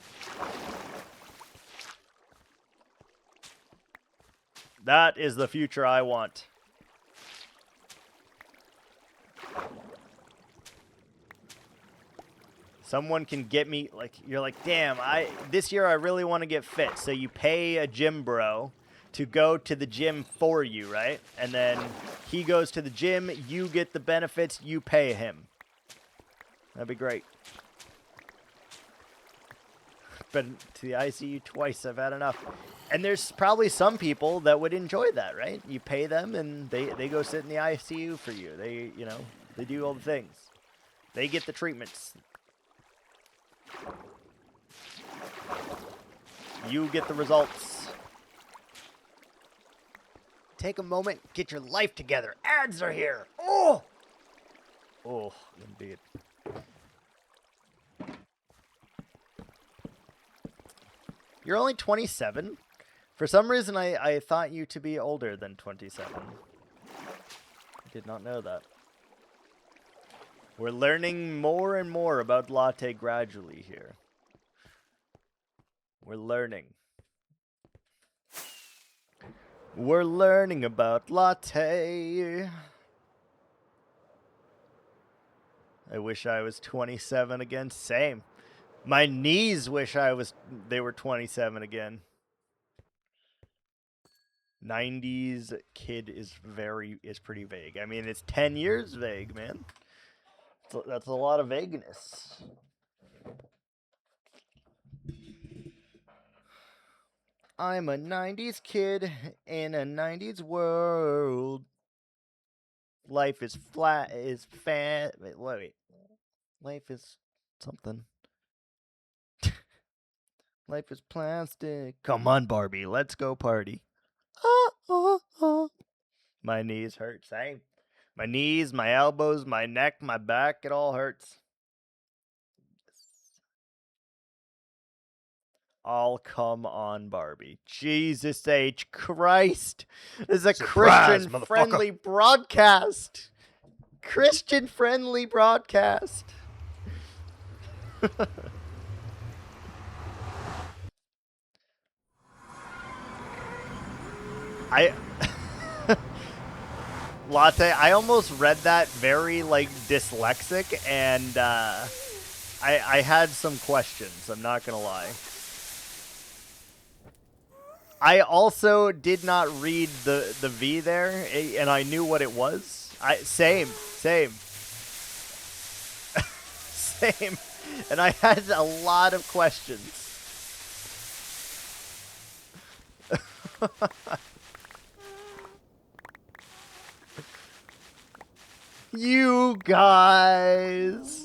That is the future I want. Someone can get me, like, you're like, damn, this year I really want to get fit. So you pay a gym bro to go to the gym for you, right? And then he goes to the gym, you get the benefits, you pay him. That'd be great. Been to the ICU twice, I've had enough. And there's probably some people that would enjoy that, right? You pay them and they go sit in the ICU for you. They do all the things. They get the treatments. You get the results. Take a moment, get your life together. Ads are here. Oh! Oh, indeed. You're only 27? For some reason, I thought you to be older than 27. I did not know that. We're learning more and more about latte gradually here. We're learning. We're learning about latte. I wish I was 27 again. Same. My knees wish they were 27 again. 90s kid is pretty vague. I mean, it's 10 years vague, man. That's a lot of vagueness. I'm a 90s kid in a 90s world. Life is flat, is fat. Wait. Life is something. Life is plastic. Come on, Barbie. Let's go party. My knees hurt. Same. My knees, my elbows, my neck, my back. It all hurts. All come on, Barbie. Jesus H. Christ. This is a Christian-friendly broadcast. Christian-friendly broadcast. Latte, I almost read that very, like, dyslexic, and I had some questions, I'm not gonna lie. I also did not read the V there, and I knew what it was. Same. Same. And I had a lot of questions. You guys.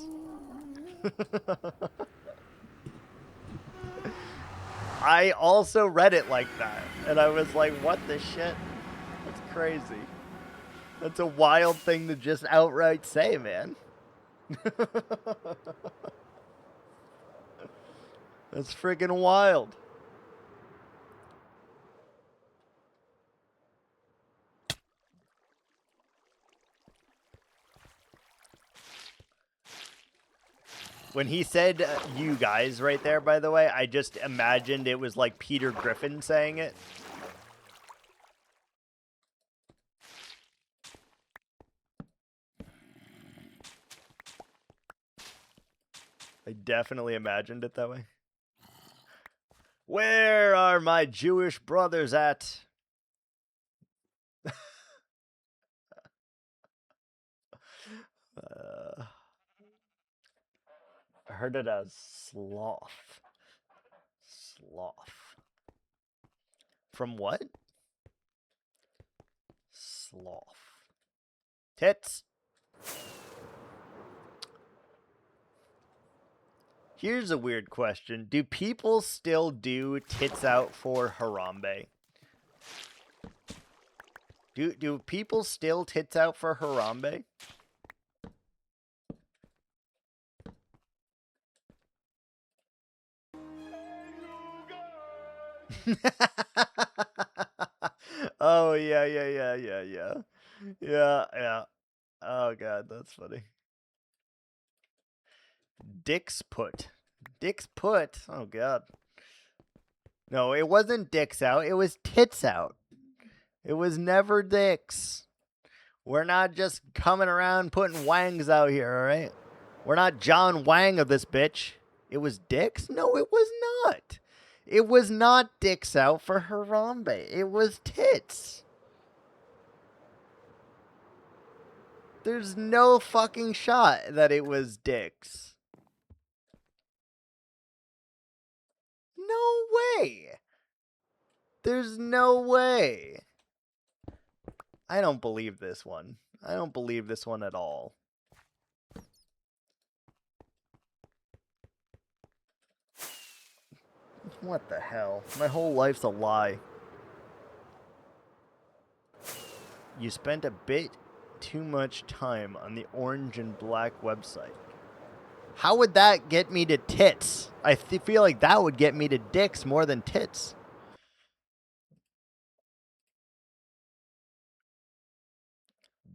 I also read it like that, and I was like, what the shit? That's crazy. That's a wild thing to just outright say, man. That's friggin' wild. When he said you guys right there, by the way, I just imagined it was like Peter Griffin saying it. I definitely imagined it that way. Where are my Jewish brothers at? I heard it as sloth. Sloth. From what? Sloth. Tits. Here's a weird question. Do people still do tits out for Harambe? Do people still tits out for Harambe? Oh, yeah. Yeah. Oh, God, that's funny. Dicks put. Oh, God. No, it wasn't dicks out. It was tits out. It was never dicks. We're not just coming around putting wangs out here, all right? We're not John Wang of this bitch. It was dicks? No, it was not. It was not dicks out for Harambe. It was tits. There's no fucking shot that it was dicks. No way. There's no way. I don't believe this one. I don't believe this one at all. What the hell? My whole life's a lie. You spent a bit too much time on the orange and black website. How would that get me to tits? I feel like that would get me to dicks more than tits.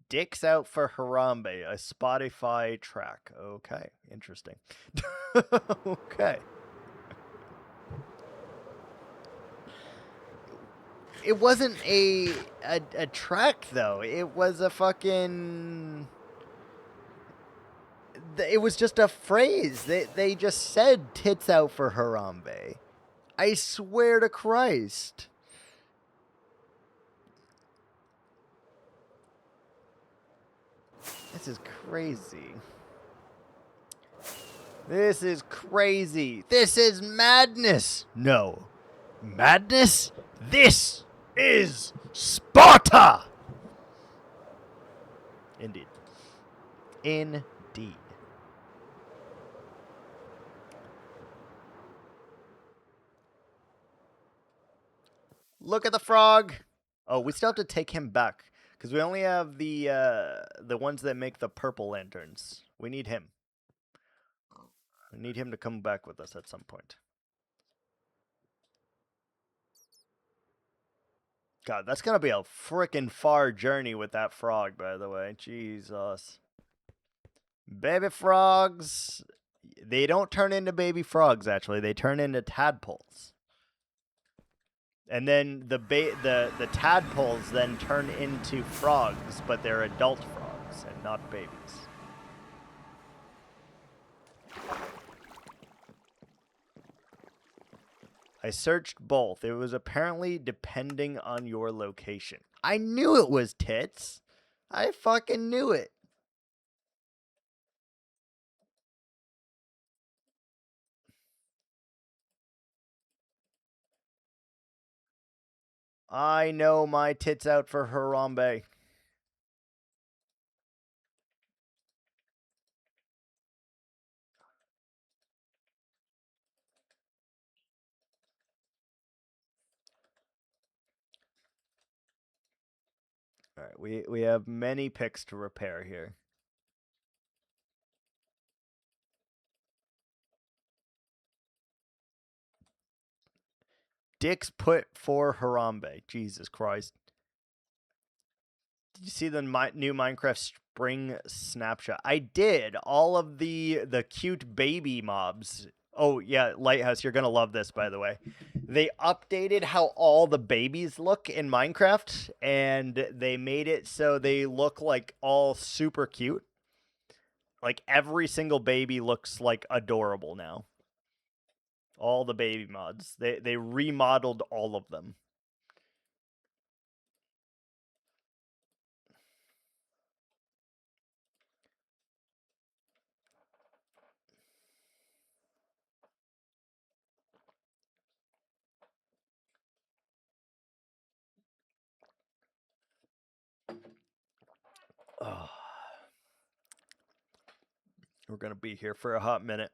Dicks Out for Harambe, a Spotify track. Okay, interesting. Okay. It wasn't a track though. It was a fucking. It was just a phrase. They just said "tits out for Harambe." I swear to Christ. This is crazy. This is crazy. This is madness. No. Madness? This is Sparta! Indeed. Indeed. Look at the frog. Oh, we still have to take him back because we only have the ones that make the purple lanterns. We need him. We need him to come back with us at some point. God, that's gonna be a frickin' far journey with that frog, by the way. Jesus. Baby frogs. They don't turn into baby frogs, actually. They turn into tadpoles. And then the tadpoles then turn into frogs, but they're adult frogs and not babies. I searched both. It was apparently depending on your location. I knew it was tits. I fucking knew it. I know my tits out for Harambe. All right, we have many picks to repair here. Dicks put for Harambe. Jesus Christ. Did you see the new Minecraft Spring snapshot? I did. All of the cute baby mobs. Oh, yeah, Lighthouse, you're going to love this, by the way. They updated how all the babies look in Minecraft, and they made it so they look like all super cute. Like, every single baby looks, like, adorable now. All the baby mods. They remodeled all of them. Oh. We're going to be here for a hot minute.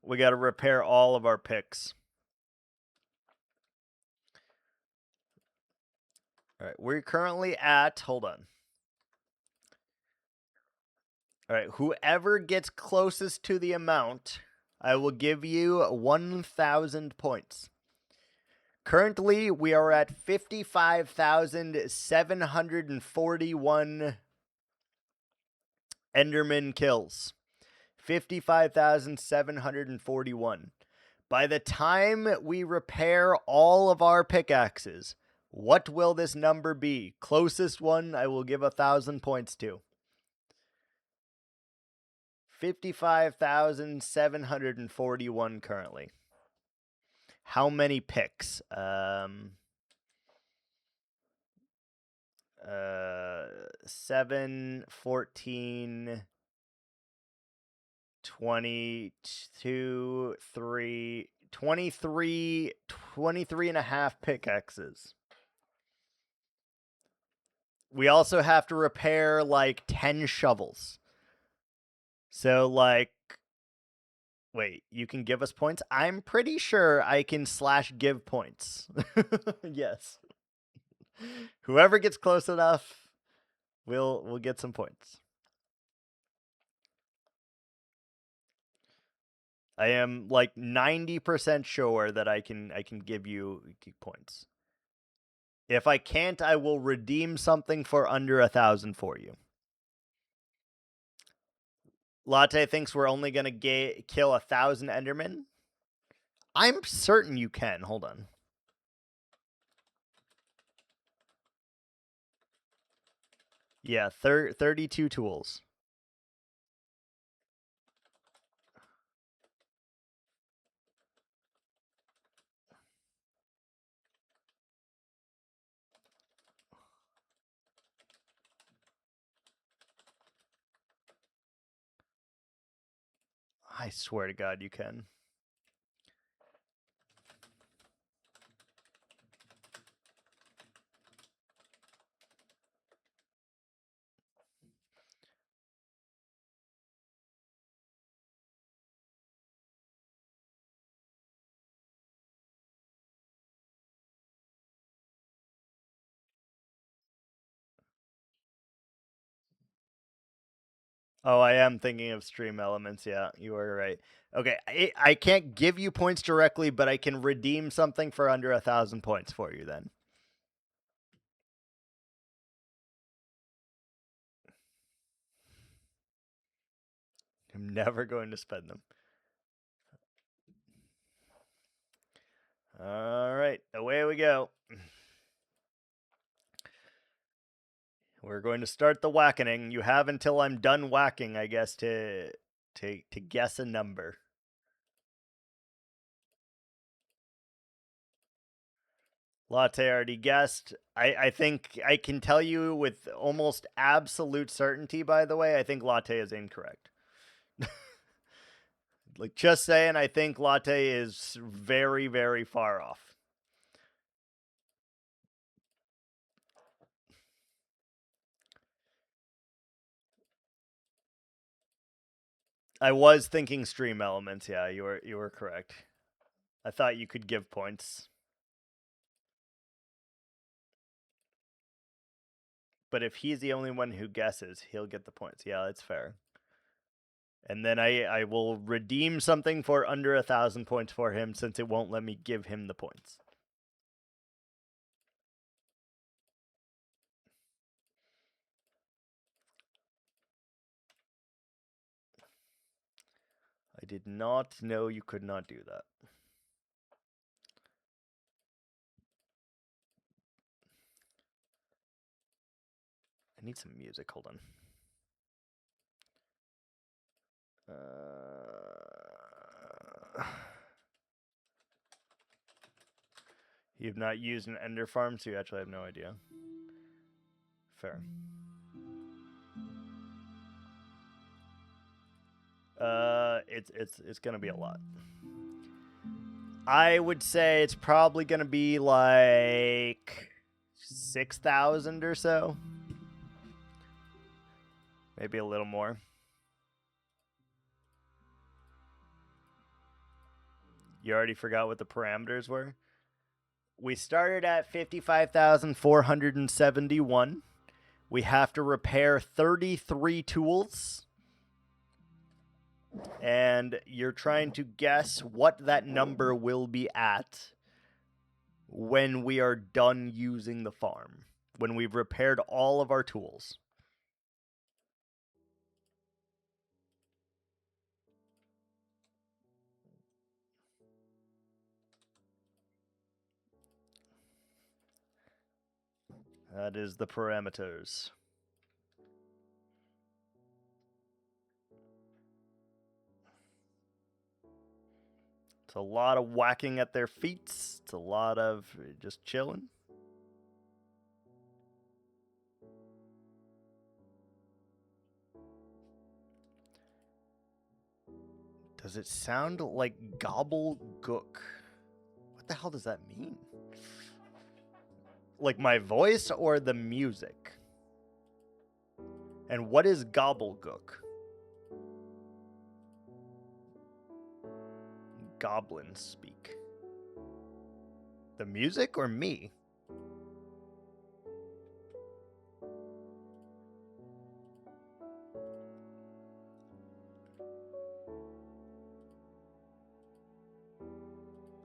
We got to repair all of our picks. All right, we're currently at, hold on. All right, whoever gets closest to the amount, I will give you 1,000 points. Currently, we are at 55,741 Enderman kills. 55,741. By the time we repair all of our pickaxes, what will this number be? Closest one, I will give 1,000 points to. 55,741 currently. How many picks? 7, 14, 22, 3, 23 and a half pickaxes. We also have to repair like 10 shovels. So like Wait, you can give us points? I'm pretty sure I can /give points. Yes. Whoever gets close enough, we'll get some points. I am like 90% sure that I can give you points. If I can't, I will redeem something for under 1,000 for you. Latte thinks we're only gonna kill 1,000 Endermen. I'm certain you can. Hold on. Yeah, 32 tools. I swear to God, you can. Oh, I am thinking of stream elements. Yeah, you are right. Okay, I can't give you points directly, but I can redeem something for under 1,000 points for you then. I'm never going to spend them. All right, away we go. We're going to start the whacking. You have until I'm done whacking, I guess, to guess a number. Latte already guessed. I think I can tell you with almost absolute certainty, by the way, I think Latte is incorrect. Like, just saying, I think Latte is very, very far off. I was thinking stream elements. Yeah, you were correct. I thought you could give points. But if he's the only one who guesses, he'll get the points. Yeah, that's fair. And then I will redeem something for under 1,000 points for him, since it won't let me give him the points. I did not know you could not do that. I need some music. Hold on. You've not used an ender farm, so you actually have no idea. Fair. It's gonna be a lot. I would say it's probably gonna be like 6,000 or so. Maybe a little more. You already forgot what the parameters were? We started at 55,471. We have to repair 33 tools. And you're trying to guess what that number will be at when we are done using the farm, when we've repaired all of our tools. That is the parameters. It's a lot of whacking at their feet. It's a lot of just chilling. Does it sound like gobble gook? What the hell does that mean? Like my voice or the music? And what is gobble gook? goblins speak? The music or me?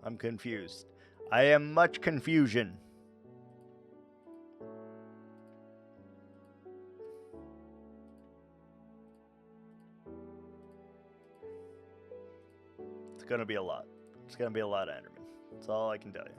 I'm confused. I am much confusion. It's gonna be a lot. It's gonna be a lot of Enderman. That's all I can tell you.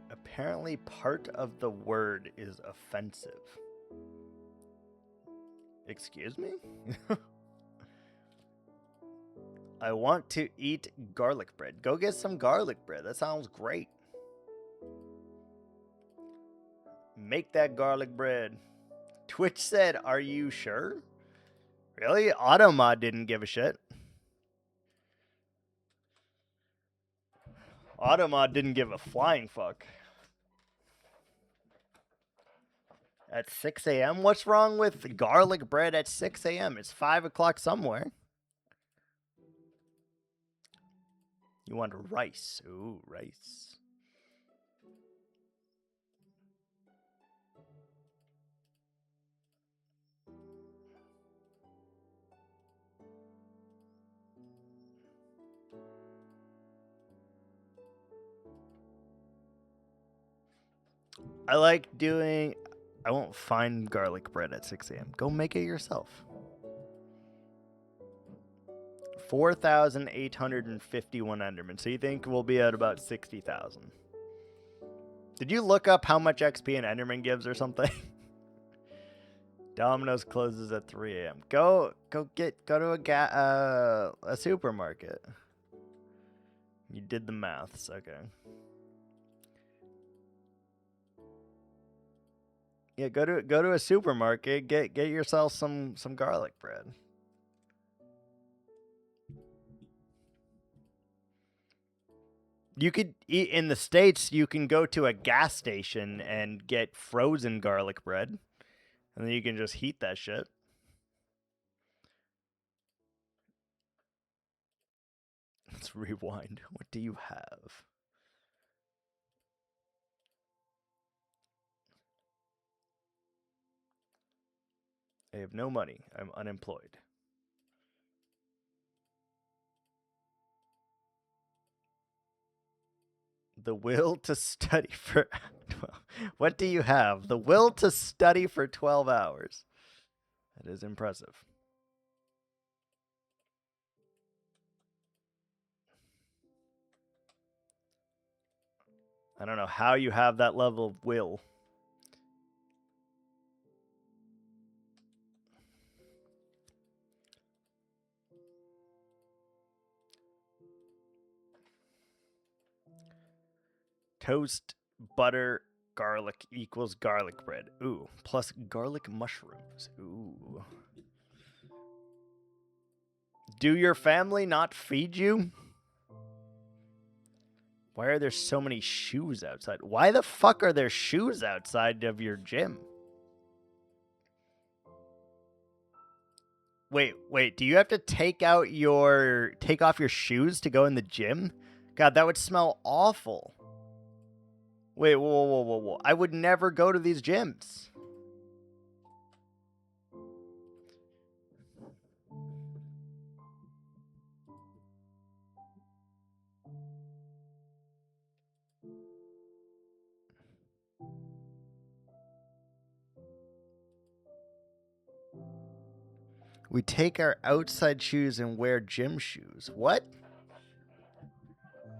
Apparently part of the word is offensive. Excuse me? I want to eat garlic bread. Go get some garlic bread. That sounds great. Make that garlic bread. Twitch said, are you sure? Really? Automod didn't give a shit. Automod didn't give a flying fuck. At 6 a.m.? What's wrong with garlic bread at 6 a.m.? It's 5 o'clock somewhere. You want rice. Ooh, rice. I like doing... I won't find garlic bread at 6 a.m. Go make it yourself. 4,851 Endermen. So you think we'll be at about 60,000. Did you look up how much XP an Enderman gives or something? Domino's closes at 3 a.m. Go to a supermarket. You did the maths, okay. Yeah, go to a supermarket, get yourself some garlic bread. You could eat in the States, you can go to a gas station and get frozen garlic bread. And then you can just heat that shit. Let's rewind. What do you have? I have no money. I'm unemployed. The will to study for... What do you have? The will to study for 12 hours. That is impressive. I don't know how you have that level of will. Toast, butter, garlic equals garlic bread. Ooh, plus garlic mushrooms. Ooh. Do your family not feed you? Why are there so many shoes outside? Why the fuck are there shoes outside of your gym? Wait, do you have to take off your shoes to go in the gym? God, that would smell awful. Wait, whoa. I would never go to these gyms. We take our outside shoes and wear gym shoes. What?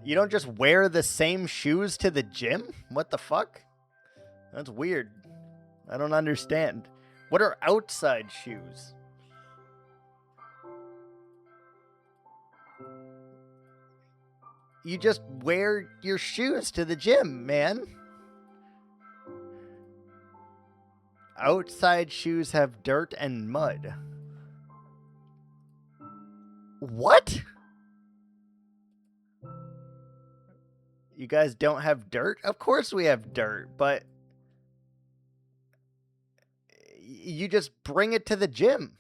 You don't just wear the same shoes to the gym? What the fuck? That's weird. I don't understand. What are outside shoes? You just wear your shoes to the gym, man. Outside shoes have dirt and mud. What? You guys don't have dirt? Of course we have dirt, but you just bring it to the gym.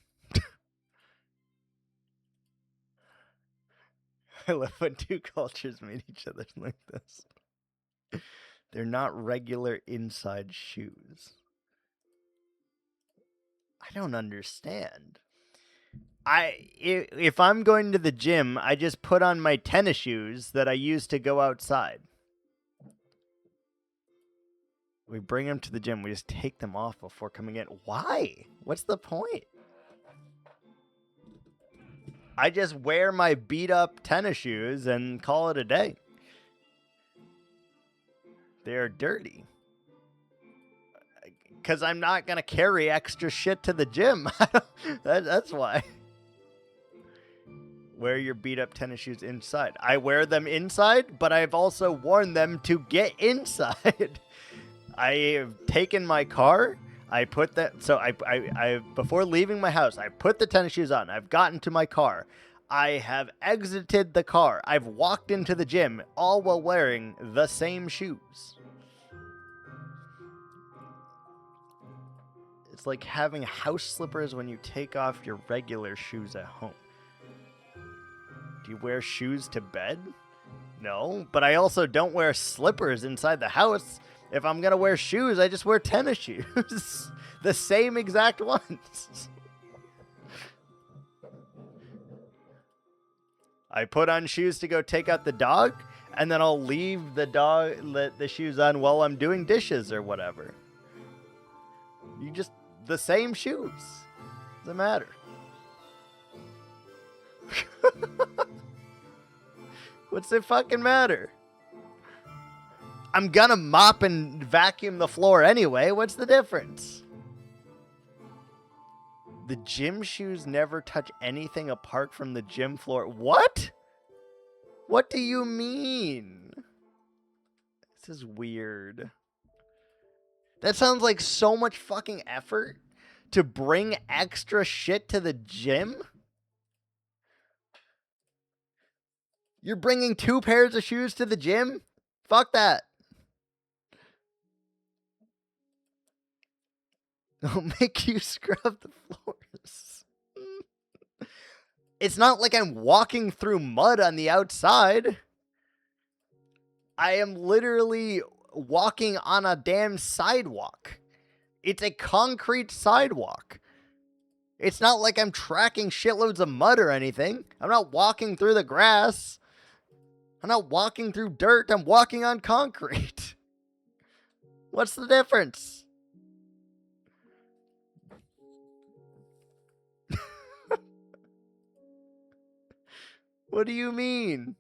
I love when two cultures meet each other like this. They're not regular inside shoes. I don't understand. If I'm going to the gym, I just put on my tennis shoes that I use to go outside. We bring them to the gym. We just take them off before coming in. Why? What's the point? I just wear my beat up tennis shoes and call it a day. They're dirty. Because I'm not going to carry extra shit to the gym. That's why. Wear your beat up tennis shoes inside. I wear them inside, but I've also worn them to get inside. I have taken my car. I put that. So I before leaving my house, I put the tennis shoes on. I've gotten to my car. I have exited the car. I've walked into the gym, all while wearing the same shoes. It's like having house slippers when you take off your regular shoes at home. Do you wear shoes to bed? No, but I also don't wear slippers inside the house. If I'm going to wear shoes, I just wear tennis shoes. The same exact ones. I put on shoes to go take out the dog, and then I'll leave the shoes on while I'm doing dishes or whatever. The same shoes. Doesn't matter. What's it fucking matter? I'm gonna mop and vacuum the floor anyway. What's the difference? The gym shoes never touch anything apart from the gym floor. What? What do you mean? This is weird. That sounds like so much fucking effort to bring extra shit to the gym. You're bringing 2 pairs of shoes to the gym? Fuck that. I'll make you scrub the floors. It's not like I'm walking through mud on the outside. I am literally walking on a damn sidewalk. It's a concrete sidewalk. It's not like I'm tracking shitloads of mud or anything. I'm not walking through the grass. I'm not walking through dirt. I'm walking on concrete. What's the difference? What do you mean?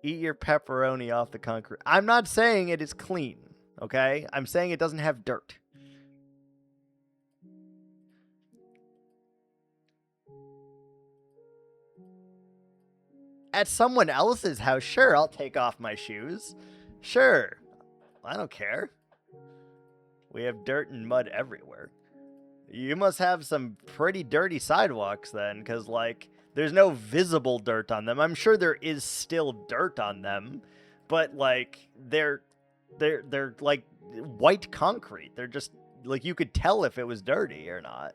Eat your pepperoni off the concrete. I'm not saying it is clean, okay? I'm saying it doesn't have dirt. At someone else's house, sure, I'll take off my shoes. Sure. I don't care. We have dirt and mud everywhere. You must have some pretty dirty sidewalks then, because, like, there's no visible dirt on them. I'm sure there is still dirt on them, but, like, they're like white concrete. They're just, like, you could tell if it was dirty or not.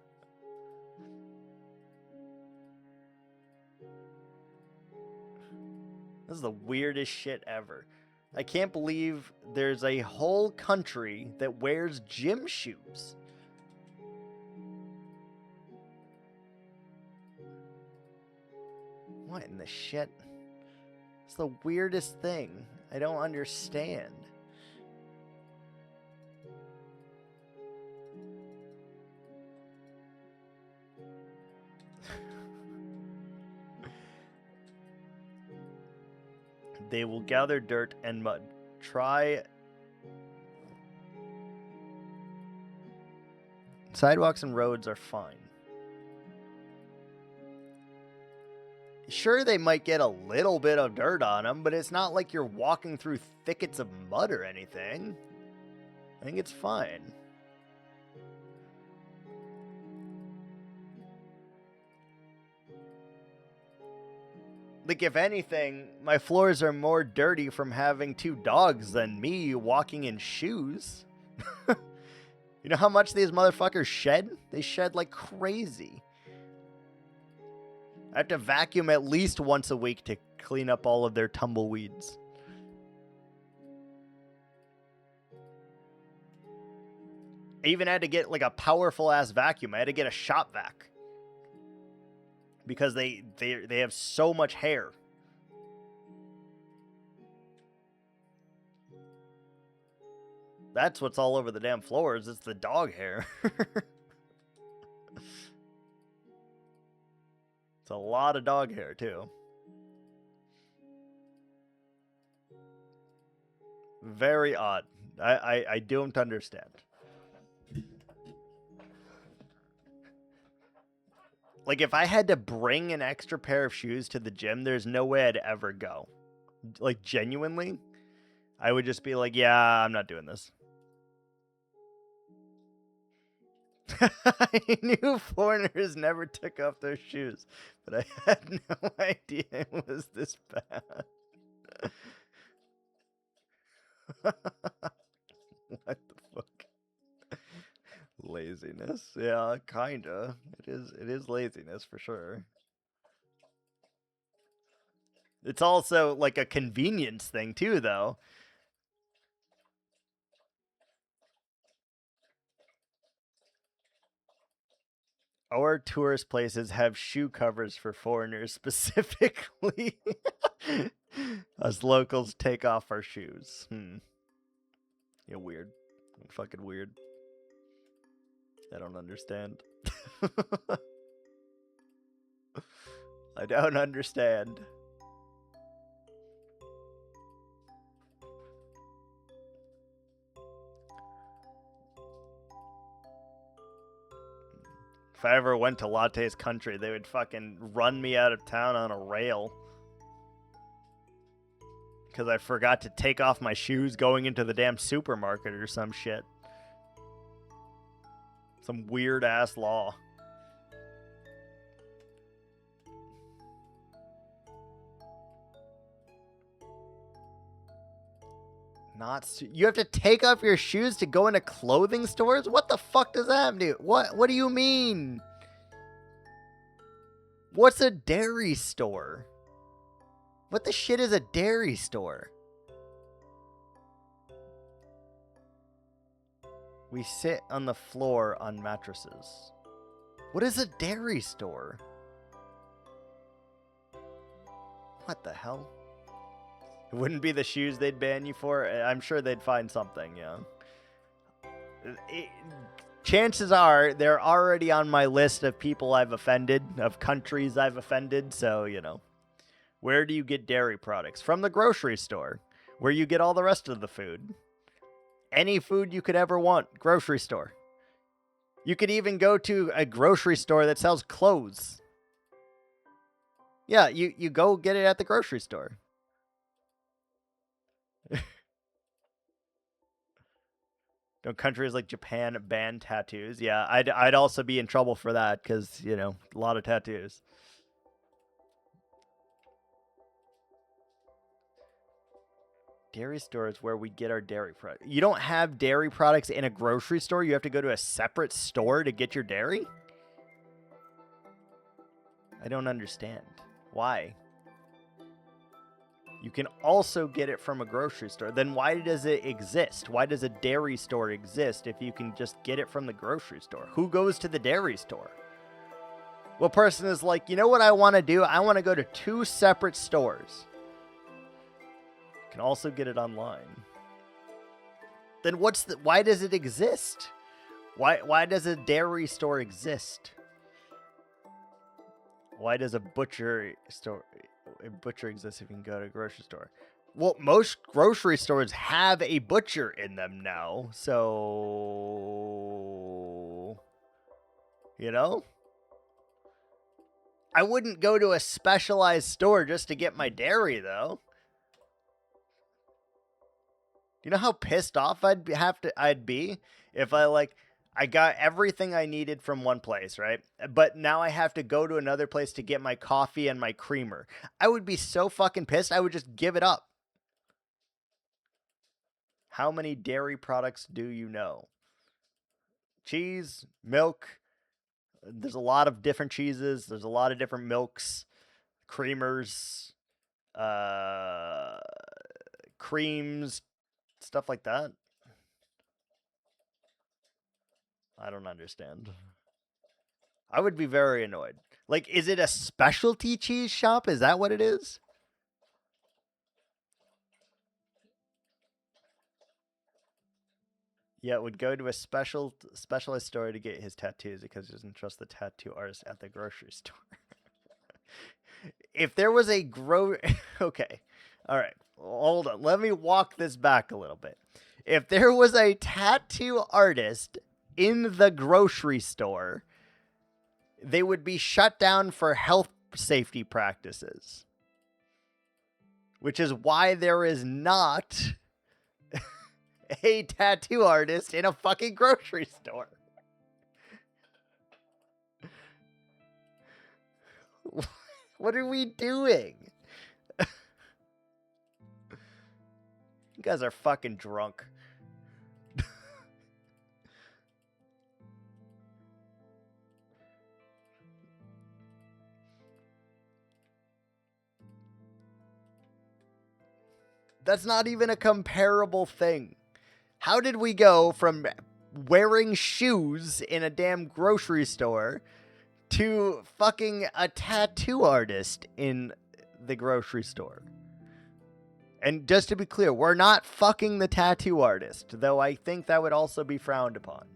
This is the weirdest shit ever. I can't believe there's a whole country that wears gym shoes. What in the shit? It's the weirdest thing. I don't understand. They will gather dirt and mud. Try. Sidewalks and roads are fine. Sure, they might get a little bit of dirt on them, but it's not like you're walking through thickets of mud or anything. I think it's fine. Like, if anything, my floors are more dirty from having 2 dogs than me walking in shoes. You know how much these motherfuckers shed? They shed like crazy. I have to vacuum at least once a week to clean up all of their tumbleweeds. I even had to get like a powerful ass vacuum. I had to get a shop vac. Because they have so much hair. That's what's all over the damn floors. It's the dog hair. It's a lot of dog hair, too. Very odd. I don't understand. Like, if I had to bring an extra pair of shoes to the gym, there's no way I'd ever go. Like, genuinely, I would just be like, yeah, I'm not doing this. I knew foreigners never took off their shoes, but I had no idea it was this bad. What the fuck? Laziness? Yeah, kinda. It is laziness for sure. It's also like a convenience thing too, though. Our tourist places have shoe covers for foreigners specifically. Us locals take off our shoes. Yeah, weird. Fucking weird. I don't understand. I don't understand. If I ever went to Latte's country, they would fucking run me out of town on a rail. Because I forgot to take off my shoes going into the damn supermarket or some shit. Some weird ass law. You have to take off your shoes to go into clothing stores? What the fuck does that mean? What do you mean? What's a dairy store? What the shit is a dairy store? We sit on the floor on mattresses. What is a dairy store? What the hell? It wouldn't be the shoes they'd ban you for. I'm sure they'd find something, yeah. Chances are they're already on my list of people I've offended, of countries I've offended, so, you know. Where do you get dairy products? From the grocery store, where you get all the rest of the food. Any food you could ever want, grocery store. You could even go to a grocery store that sells clothes. Yeah, you go get it at the grocery store. Don't countries like Japan ban tattoos? Yeah, I'd also be in trouble for that because, you know, a lot of tattoos. Dairy store is where we get our dairy products. You don't have dairy products in a grocery store? You have to go to a separate store to get your dairy? I don't understand. Why? You can also get it from a grocery store. Then why does it exist? Why does a dairy store exist if you can just get it from the grocery store? Who goes to the dairy store? What person is like, you know what I want to do? I want to go to 2 separate stores. You can also get it online. Then why does it exist? Why does a dairy store exist? Why does a butcher exists if you can go to a grocery store? Well, most grocery stores have a butcher in them now, so, you know? I wouldn't go to a specialized store just to get my dairy, though. Do you know how pissed off I'd be if I I got everything I needed from one place, right? But now I have to go to another place to get my coffee and my creamer. I would be so fucking pissed. I would just give it up. How many dairy products do you know? Cheese, milk. There's a lot of different cheeses. There's a lot of different milks, creamers, creams, stuff like that. I don't understand. I would be very annoyed. Like, is it a specialty cheese shop? Is that what it is? Yeah, would go to a specialized store to get his tattoos because he doesn't trust the tattoo artist at the grocery store. If there was a okay, all right, hold on. Let me walk this back a little bit. If there was a tattoo artist in the grocery store, they would be shut down for health safety practices, which is why there is not a tattoo artist in a fucking grocery store. What are we doing? You guys are fucking drunk. That's not even a comparable thing. How did we go from wearing shoes in a damn grocery store to fucking a tattoo artist in the grocery store? And just to be clear, we're not fucking the tattoo artist, though I think that would also be frowned upon.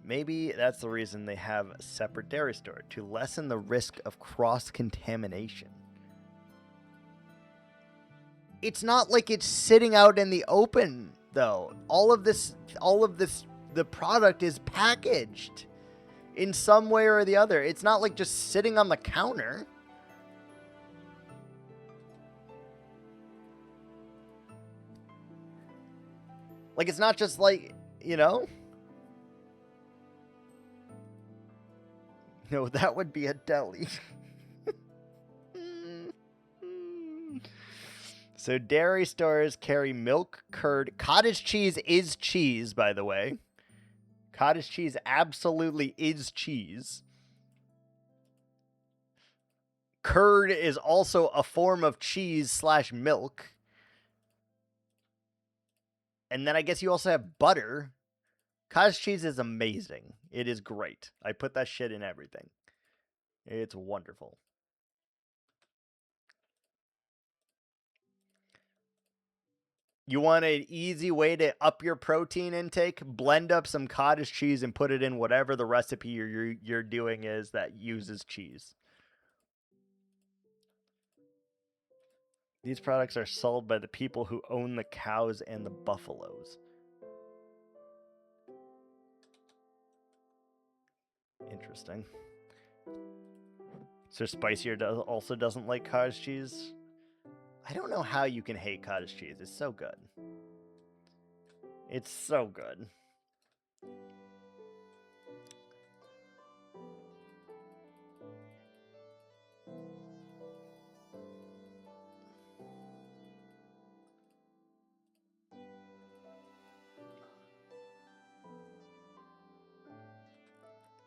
Maybe that's the reason they have a separate dairy store, to lessen the risk of cross-contamination. It's not like it's sitting out in the open, though. All of this, the product is packaged in some way or the other. It's not like just sitting on the counter. Like, it's not just like, you know? No, that would be a deli. So dairy stores carry milk, curd. Cottage cheese is cheese, by the way. Cottage cheese absolutely is cheese. Curd is also a form of cheese / milk. And then I guess you also have butter. Cottage cheese is amazing. It is great. I put that shit in everything. It's wonderful. You want an easy way to up your protein intake? Blend up some cottage cheese and put it in whatever the recipe you're doing is that uses cheese. These products are sold by the people who own the cows and the buffaloes. Interesting. So Spicier also doesn't like cottage cheese? I don't know how you can hate cottage cheese. It's so good. It's so good.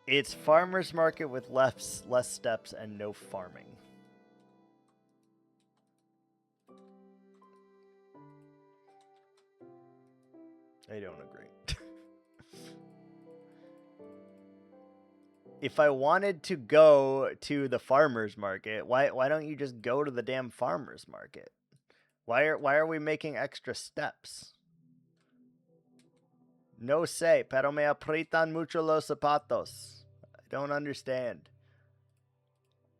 It's farmer's market with less steps and no farming. I don't agree. If I wanted to go to the farmer's market, why don't you just go to the damn farmer's market? Why are we making extra steps? No sé, pero me aprietan mucho los zapatos. I don't understand.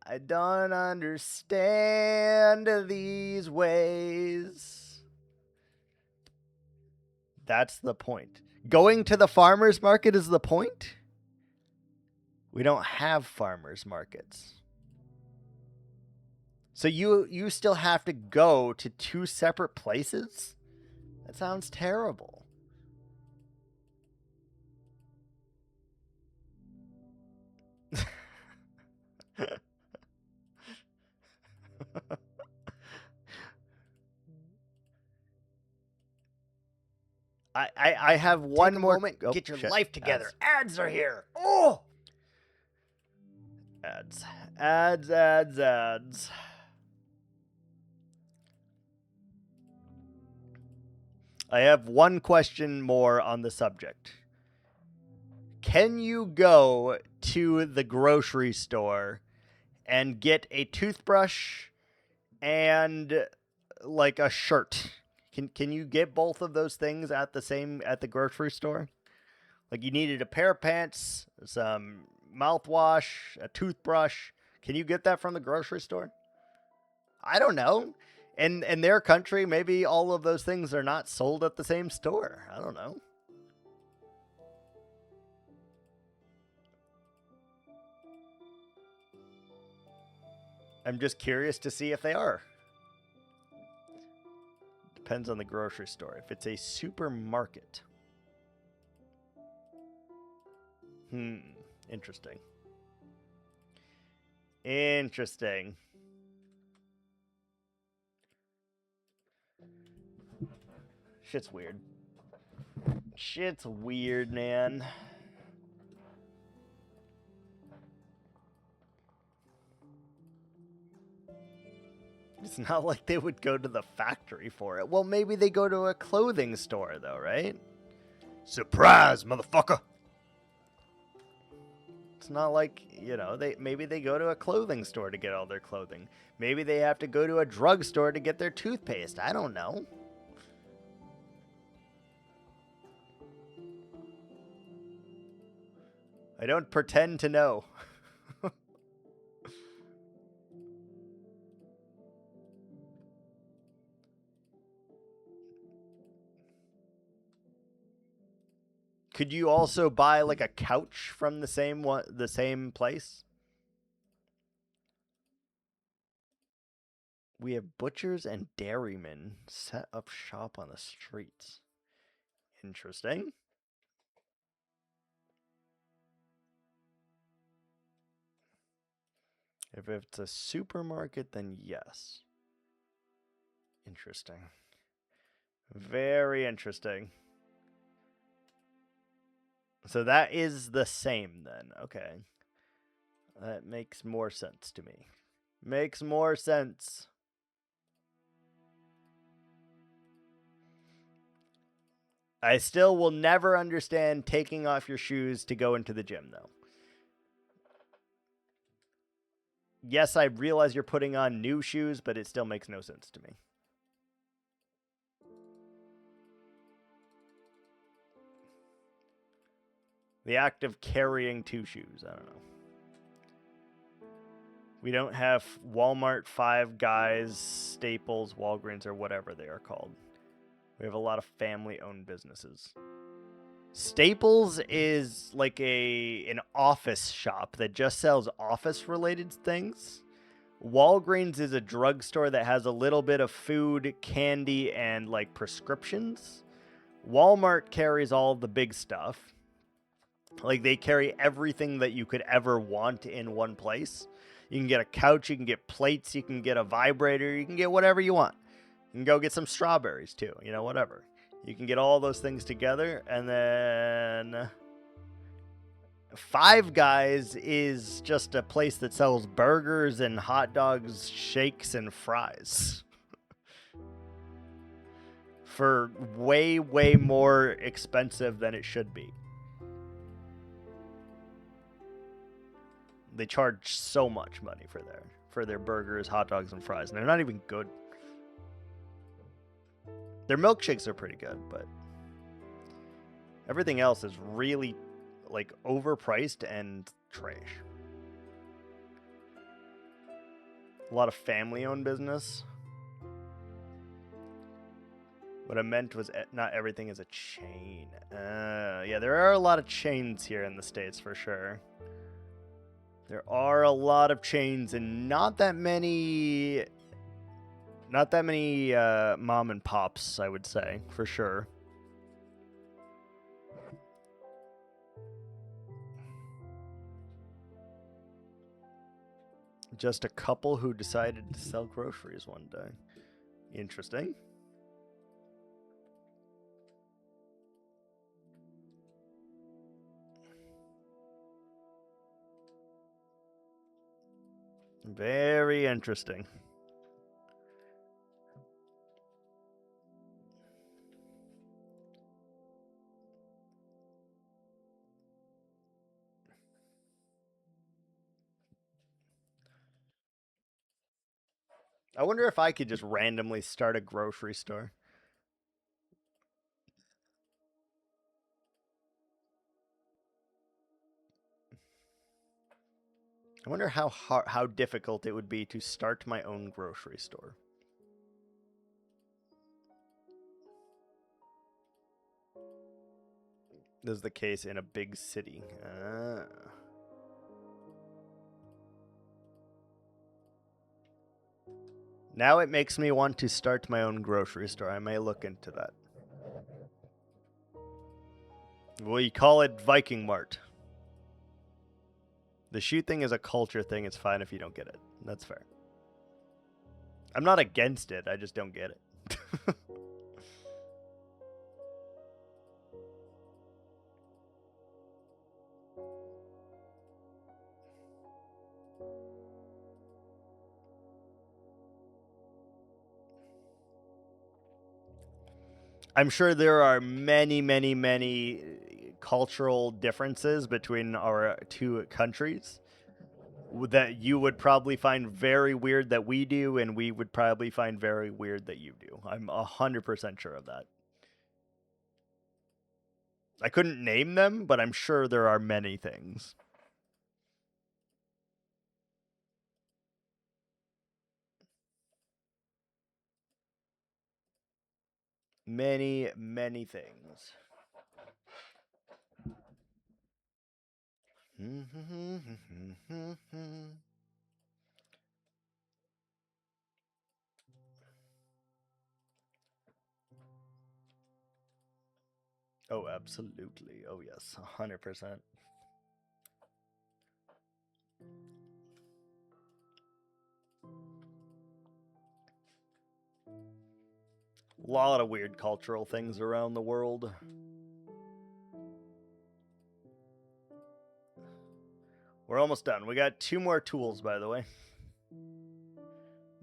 I don't understand these ways. That's the point. Going to the farmer's market is the point? We don't have farmers markets. So you still have to go to 2 separate places? That sounds terrible. I have one Take a more moment, oh, get your shit. life together. Ads are here. Oh, ads. I have one question more on the subject. Can you go to the grocery store and get a toothbrush and like a shirt? Can you get both of those things at the grocery store? Like you needed a pair of pants, some mouthwash, a toothbrush. Can you get that from the grocery store? I don't know. In their country, maybe all of those things are not sold at the same store. I don't know. I'm just curious to see if they are. Depends on the grocery store. If it's a supermarket. Interesting. Interesting. Shit's weird. Shit's weird, man. It's not like they would go to the factory for it. Well, maybe they go to a clothing store, though, right? Surprise, motherfucker! It's not like, maybe they go to a clothing store to get all their clothing. Maybe they have to go to a drugstore to get their toothpaste. I don't know. I don't pretend to know. Could you also buy like a couch from the same place? We have butchers and dairymen set up shop on the streets. Interesting. If it's a supermarket, then yes. Interesting. Very interesting. So that is the same then. Okay. That makes more sense to me. Makes more sense. I still will never understand taking off your shoes to go into the gym, though. Yes, I realize you're putting on new shoes, but it still makes no sense to me. The act of carrying two shoes, I don't know. We don't have Walmart, Five Guys, Staples, Walgreens, or whatever they are called. We have a lot of family-owned businesses. Staples is like an office shop that just sells office-related things. Walgreens is a drugstore that has a little bit of food, candy, and like prescriptions. Walmart carries all the big stuff. Like they carry everything that you could ever want in one place. You can get a couch, you can get plates, you can get a vibrator, you can get whatever you want. You can go get some strawberries too, whatever. You can get all those things together, and then Five Guys is just a place that sells burgers and hot dogs, shakes, and fries. For way, way more expensive than it should be. They charge so much money for their burgers, hot dogs, and fries, and they're not even good. Their milkshakes are pretty good, but everything else is really like overpriced and trash. A lot of family-owned business. What I meant was not everything is a chain. Yeah, there are a lot of chains here in the States for sure. There are a lot of chains and not that many mom and pops, I would say, for sure. Just a couple who decided to sell groceries one day. Interesting. Very interesting. I wonder if I could just randomly start a grocery store. I wonder how difficult it would be to start my own grocery store. This is the case in a big city. Now it makes me want to start my own grocery store. I may look into that. We call it Viking Mart. The shoe thing is a culture thing. It's fine if you don't get it. That's fair. I'm not against it. I just don't get it. I'm sure there are many, many, many cultural differences between our two countries that you would probably find very weird that we do, and we would probably find very weird that you do. I'm 100% sure of that. I couldn't name them, but I'm sure there are many things. Many, many things. Oh, absolutely. Oh, yes. 100%. A lot of weird cultural things around the world. We're almost done. We got 2 more tools, by the way.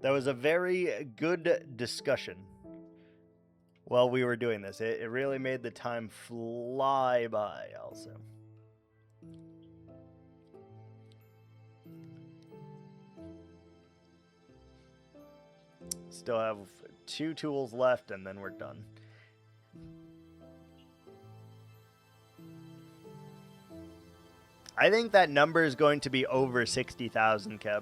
That was a very good discussion while we were doing this. It really made the time fly by, also. Still have 2 tools left, and then we're done. I think that number is going to be over 60,000, Keb.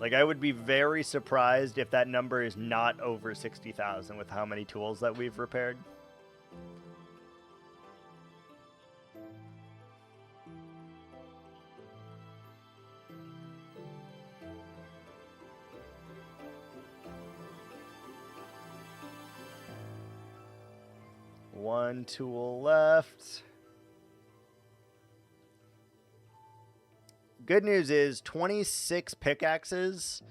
Like, I would be very surprised if that number is not over 60,000 with how many tools that we've repaired. One tool left. Good news is 26 pickaxes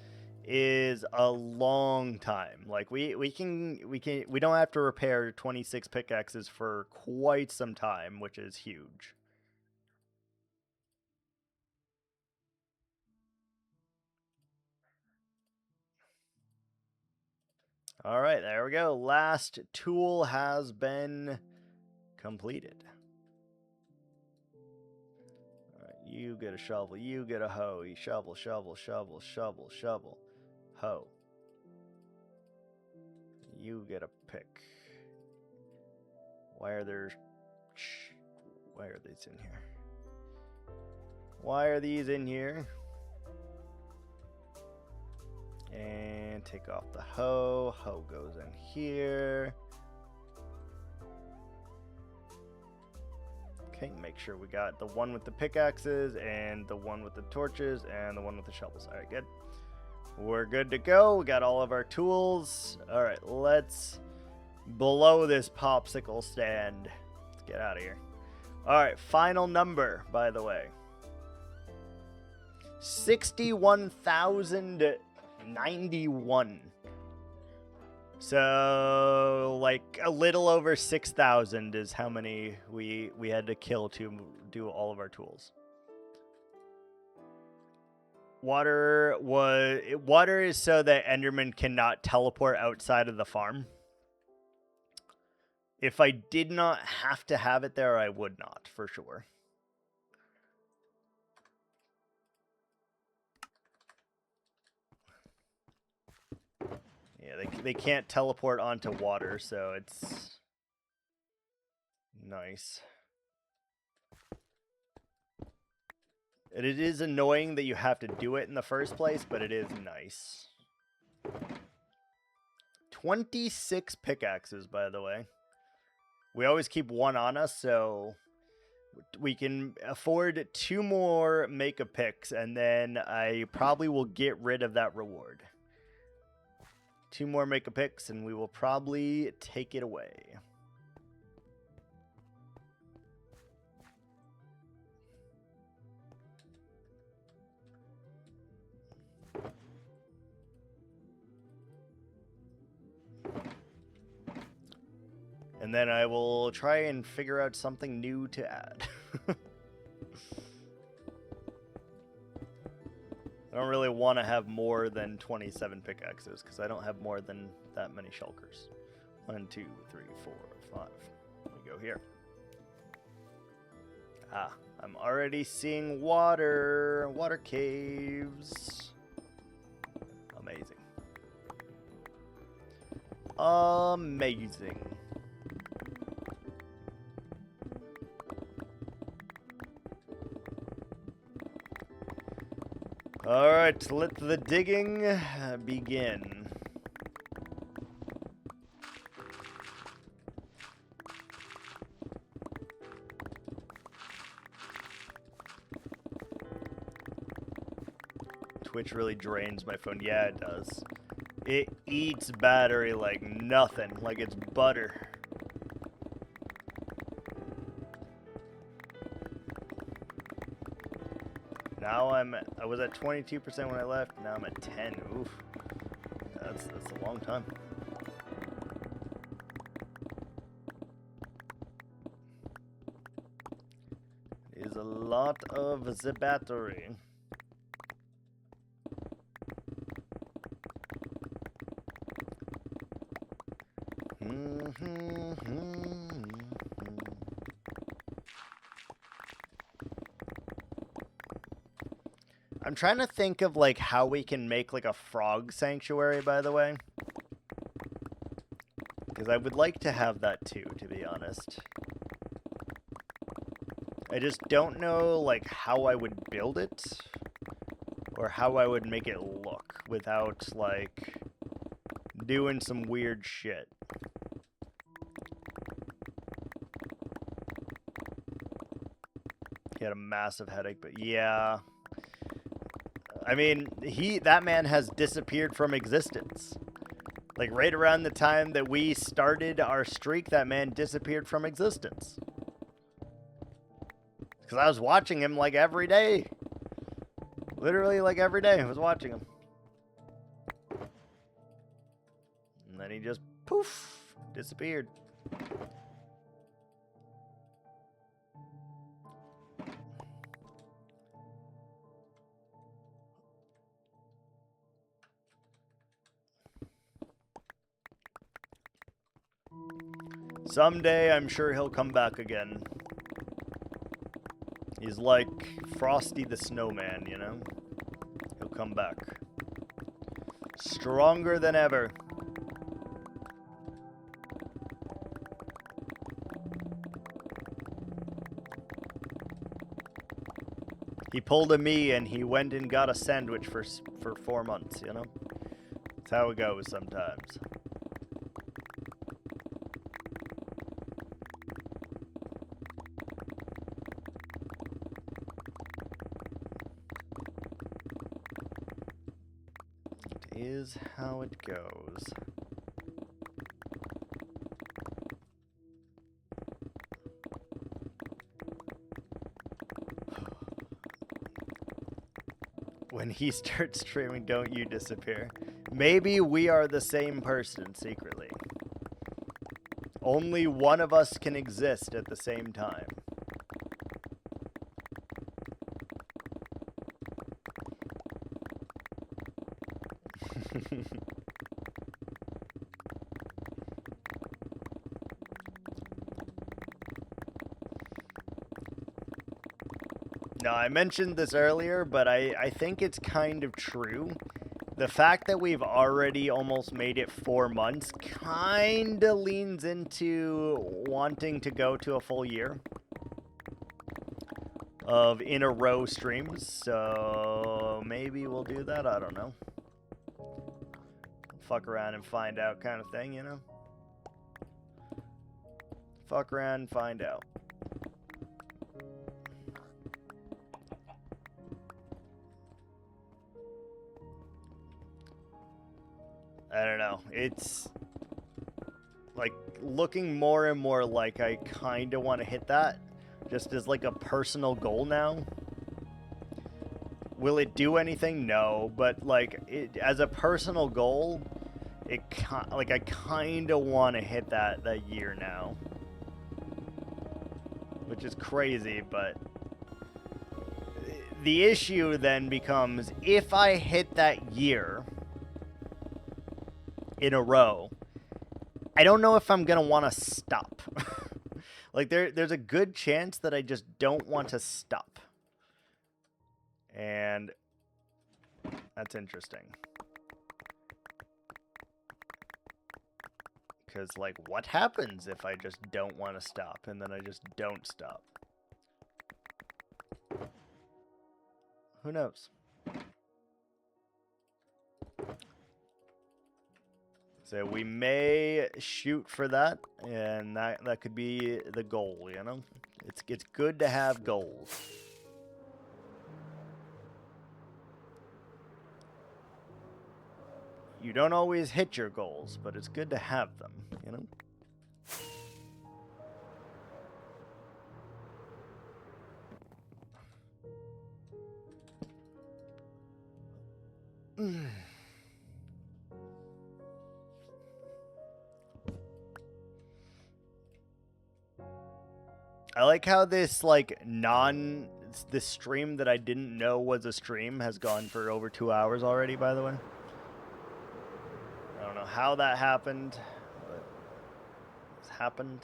is a long time. Like we don't have to repair 26 pickaxes for quite some time, which is huge. All right, there we go. Last tool has been completed. You get a shovel, you get a hoe, you shovel, shovel, shovel, shovel, shovel, hoe. You get a pick. Why are these in here? Why are these in here? And take off the hoe. Hoe goes in here. Okay, make sure we got the one with the pickaxes and the one with the torches and the one with the shovels. All right, good. We're good to go. We got all of our tools. All right, let's blow this popsicle stand. Let's get out of here. All right, final number, by the way. 61,091. So, like, a little over 6,000 is how many we had to kill to do all of our tools. Water is so that Enderman cannot teleport outside of the farm. If I did not have to have it there, I would not, for sure. Yeah, they can't teleport onto water, so it's nice. And it is annoying that you have to do it in the first place, but it is nice. 26 pickaxes, by the way. We always keep one on us, so we can afford 2 more make-a-picks, and then I probably will get rid of that reward. 2 more make-a-picks, and we will probably take it away. And then I will try and figure out something new to add. I don't really want to have more than 27 pickaxes, because I don't have more than that many shulkers. 1, 2, 3, 4, 5. Let me go here. Ah, I'm already seeing water. Water caves. Amazing. Amazing. Alright, let the digging begin. Twitch really drains my phone. Yeah, it does. It eats battery like nothing, like it's butter. Now I was at 22% when I left. Now I'm at 10. Oof, that's a long time. It is a lot of the battery. I'm trying to think of like how we can make like a frog sanctuary, by the way. Because I would like to have that too, to be honest. I just don't know like how I would build it or how I would make it look without like doing some weird shit. He had a massive headache, but yeah. I mean, that man has disappeared from existence. Like, right around the time that we started our streak, that man disappeared from existence. Because I was watching him, like, every day. Literally, like, every day I was watching him. And then he just, poof, disappeared. Someday, I'm sure he'll come back again. He's like Frosty the Snowman, you know? He'll come back. Stronger than ever. He pulled a me and he went and got a sandwich for 4 months, you know? That's how it goes sometimes. Is how it goes. When he starts streaming, don't you disappear. Maybe we are the same person secretly. Only one of us can exist at the same time. No, I mentioned this earlier, but I think it's kind of true. The fact that we've already almost made it 4 months kind of leans into wanting to go to a full year of in a row streams. So maybe we'll do that. I don't know. Fuck around and find out kind of thing, you know? Fuck around and find out. I don't know. It's like looking more and more like I kind of want to hit that just as like a personal goal now. Will it do anything? No, but like as a personal goal, like I kind of want to hit that year now. Which is crazy, but the issue then becomes if I hit that year in a row, I don't know if I'm gonna want to stop. Like there's a good chance that I just don't want to stop, and that's interesting. Because like, what happens if I just don't want to stop and then I just don't stop? Who knows? So we may shoot for that, and that could be the goal, you know? It's good to have goals. You don't always hit your goals, but it's good to have them, you know? I like how this like this stream that I didn't know was a stream has gone for over 2 hours already, by the way. I don't know how that happened, but it's happened.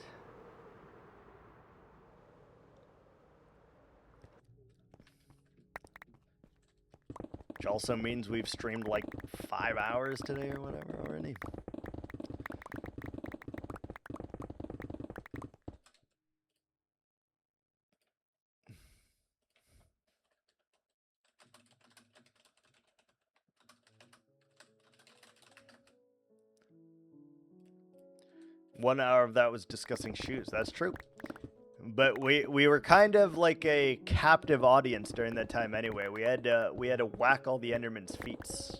Which also means we've streamed like 5 hours today or whatever already. One hour of that was discussing shoes. That's true. But we were kind of like a captive audience during that time anyway. We had to whack all the Enderman's feats.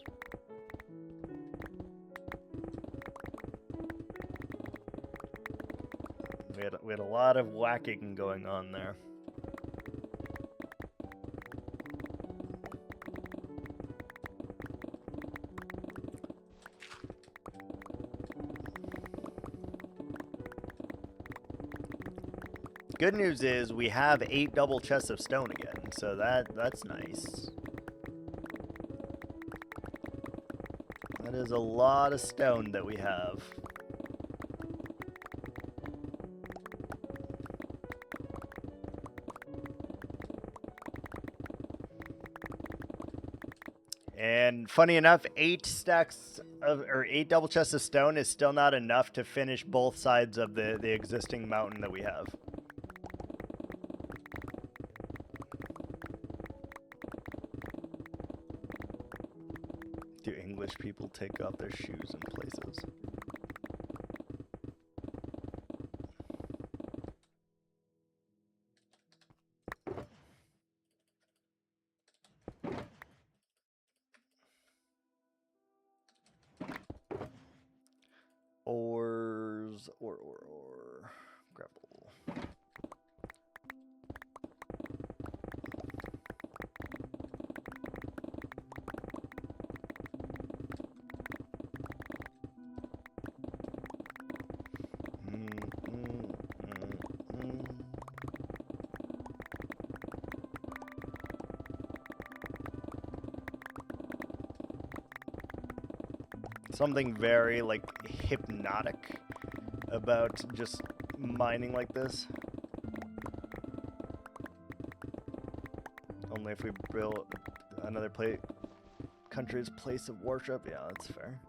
We had a lot of whacking going on there. Good news is we have 8 double chests of stone again, so that's nice. That is a lot of stone that we have. And funny enough, 8 double chests of stone is still not enough to finish both sides of the existing mountain that we have. Do English people take off their shoes in places? Ores, or gravel. Something very, like, hypnotic about just mining like this. Only if we build another country's place of worship. Yeah, that's fair.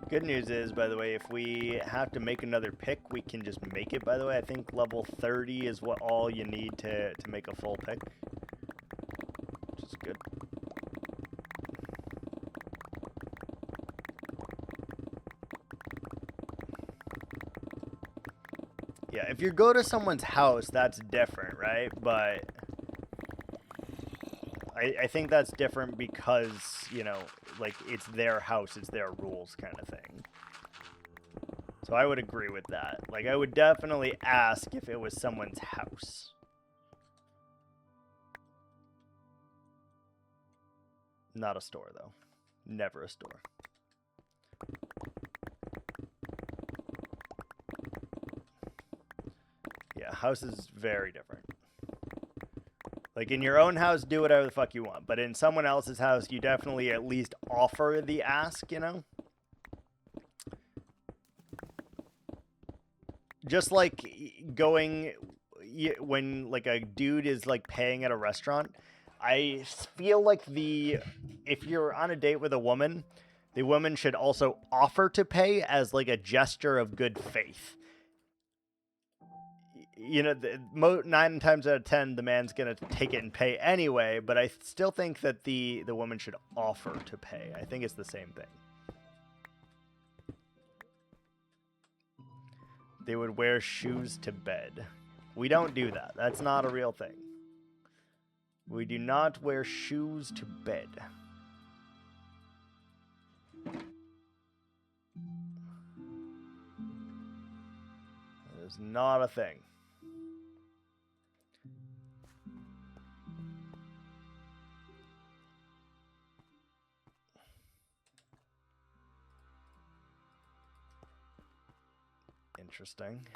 Good news is, by the way, if we have to make another pick, we can just make it, by the way. I think level 30 is what all you need to make a full pick, which is good. Yeah, if you go to someone's house, that's different, right? But I think that's different because, you know, like, it's their house, it's their rules kind of thing. So I would agree with that. Like, I would definitely ask if it was someone's house. Not a store, though. Never a store. Yeah, house is very different. Like, in your own house, do whatever the fuck you want. But in someone else's house, you definitely at least offer the ask, you know? Just like going when, like, a dude is, like, paying at a restaurant. I feel like if you're on a date with a woman, the woman should also offer to pay as, like, a gesture of good faith. You know, 9 times out of 10, the man's gonna take it and pay anyway, but I still think that the woman should offer to pay. I think it's the same thing. They would wear shoes to bed. We don't do that. That's not a real thing. We do not wear shoes to bed. That is not a thing. Interesting.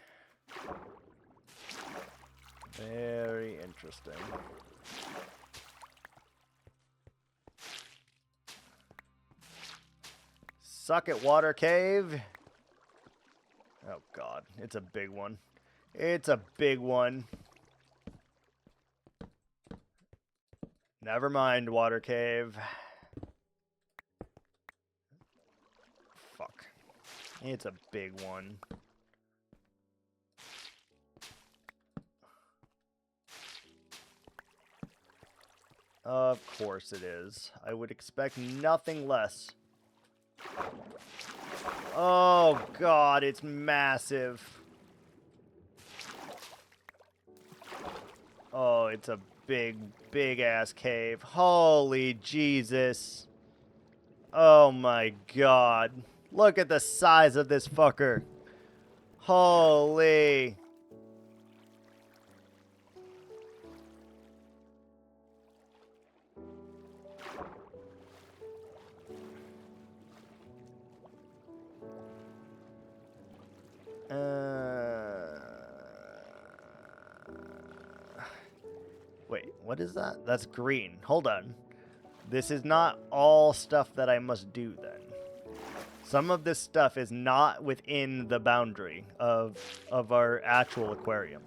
Very interesting. Suck it, water cave. Oh god, it's a big one. It's a big one. Never mind, water cave. Fuck. It's a big one. Of course it is. I would expect nothing less. Oh god, it's massive. Oh, it's a big, big ass cave. Holy Jesus. Oh my god. Look at the size of this fucker. Holy. Wait, what is that? That's green. Hold on. This is not all stuff that I must do then. Some of this stuff is not within the boundary of our actual aquarium.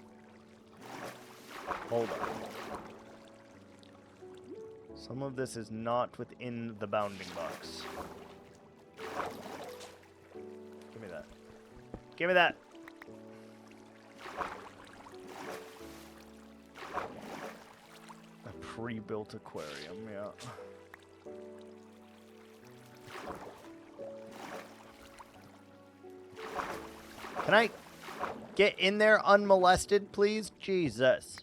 Hold on. Some of this is not within the bounding box. Give me that. Give me that. A pre-built aquarium, yeah. Can I get in there unmolested, please? Jesus.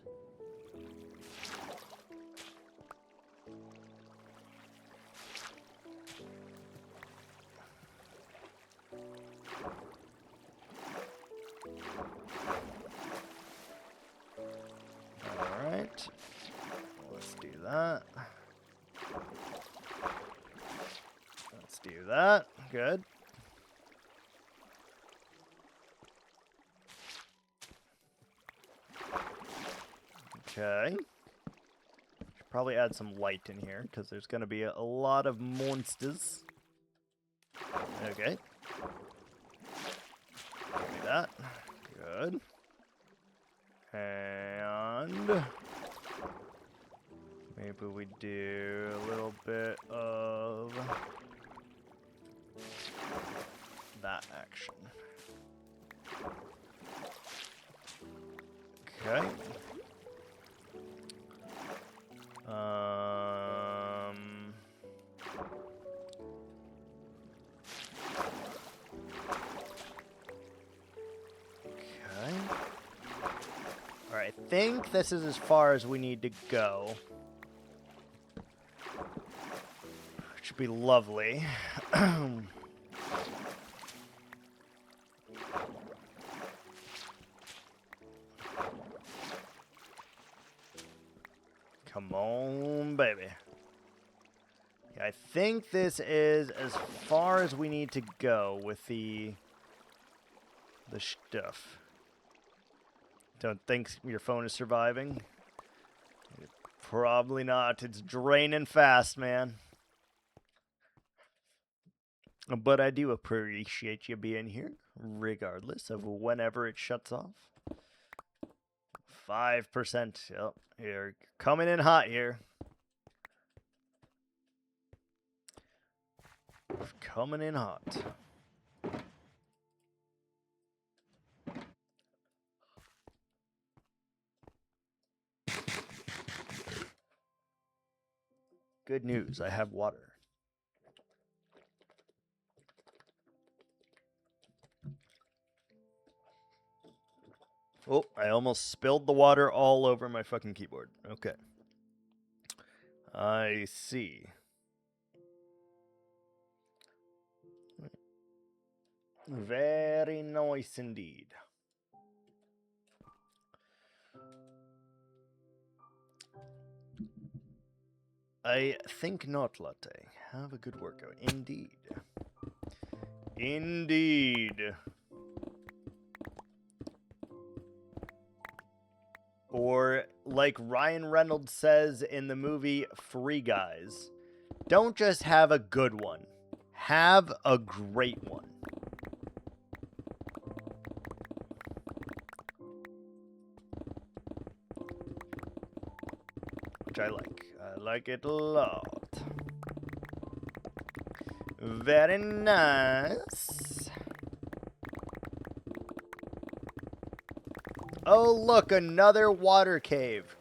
Alright. Let's do that. Let's do that. Good. Okay. Probably add some light in here, because there's going to be a lot of monsters. Okay. Give me that. Good. And maybe we do a little bit of that action. Okay. Okay. Alright, I think this is as far as we need to go. Which should be lovely. Come on, baby. Yeah, I think this is as far as we need to go with the stuff. Don't think your phone is surviving? Probably not. It's draining fast, man. But I do appreciate you being here, regardless of whenever it shuts off. 5%. Yep, you're coming in hot here. Coming in hot. Good news, I have water. Oh, I almost spilled the water all over my fucking keyboard. Okay. I see. Very nice indeed. I think not, Latte. Have a good workout. Indeed. Indeed. Or, like Ryan Reynolds says in the movie Free Guys, don't just have a good one. Have a great one. Which I like. I like it a lot. Very nice. Oh, look, another water cave.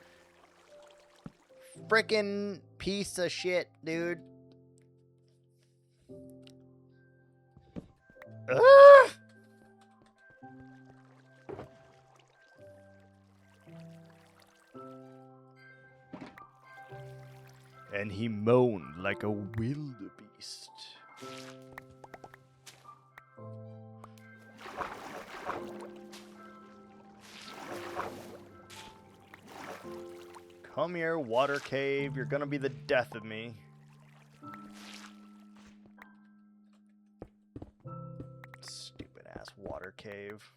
Frickin' piece of shit, dude. Ah! And he moaned like a wildebeest. Come here, water cave. You're gonna be the death of me. Stupid ass water cave.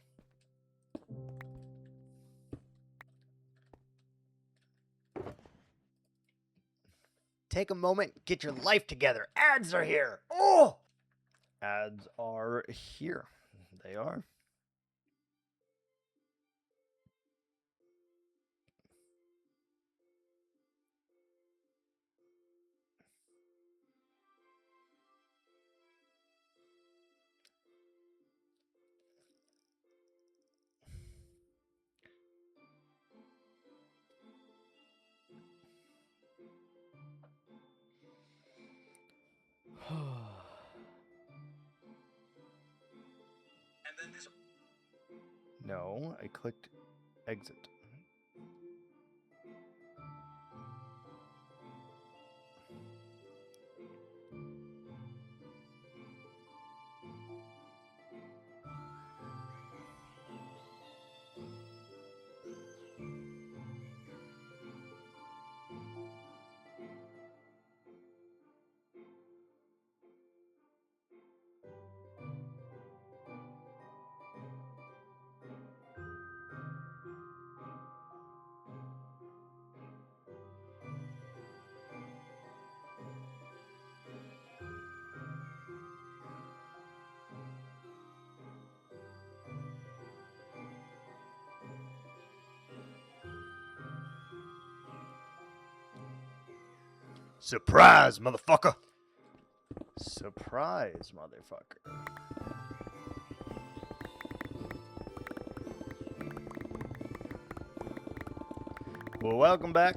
Take a moment, get your life together. Ads are here. Oh! Ads are here. They are. No, I clicked exit. Surprise, motherfucker! Surprise, motherfucker. Well, welcome back.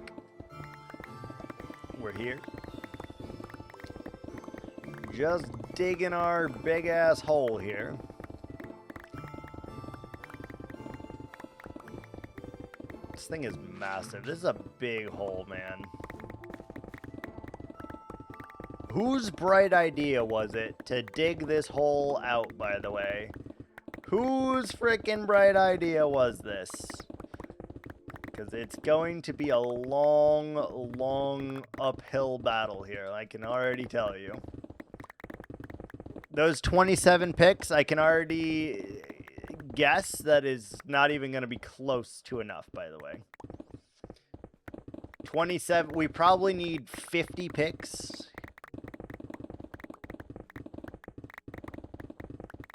We're here. Just digging our big ass hole here. This thing is massive. This is a big hole, man. Whose bright idea was it to dig this hole out, by the way? Whose freaking bright idea was this? Because it's going to be a long, long uphill battle here, I can already tell you. Those 27 picks, I can already guess that is not even going to be close to enough, by the way. 27, we probably need 50 picks.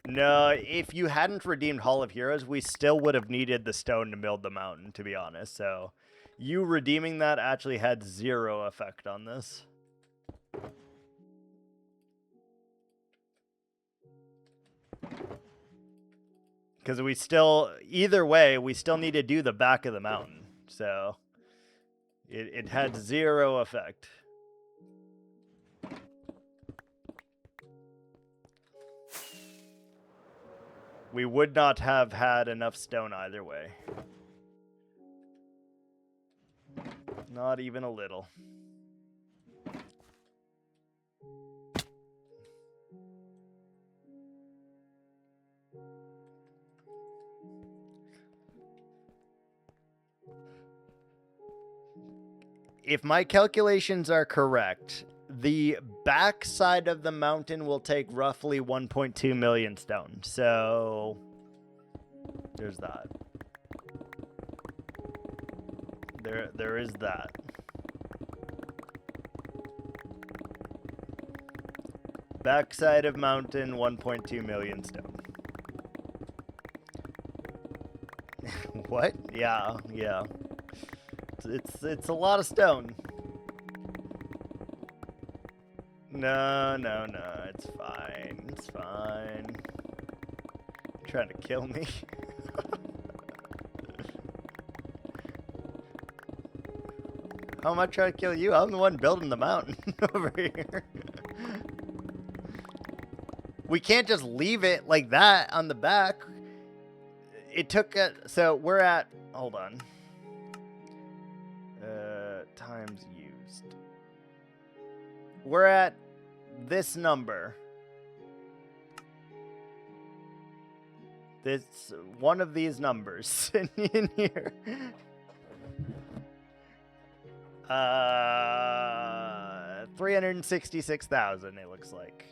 No, if you hadn't redeemed Hall of Heroes, we still would have needed the stone to build the mountain, to be honest. So, you redeeming that actually had zero effect on this. Because we still, either way, we still need to do the back of the mountain. So, it had zero effect. We would not have had enough stone either way. Not even a little. If my calculations are correct, the back side of the mountain will take roughly 1.2 million stone. So there's that. There is that. Back side of mountain, 1.2 million stone. What? Yeah. It's a lot of stone. No, it's fine. It's fine. You're trying to kill me. How am I trying to kill you? I'm the one building the mountain over here. We can't just leave it like that on the back. It took so we're at, hold on. Times used. We're at this number. This one of these numbers in here. 366,000 it looks like.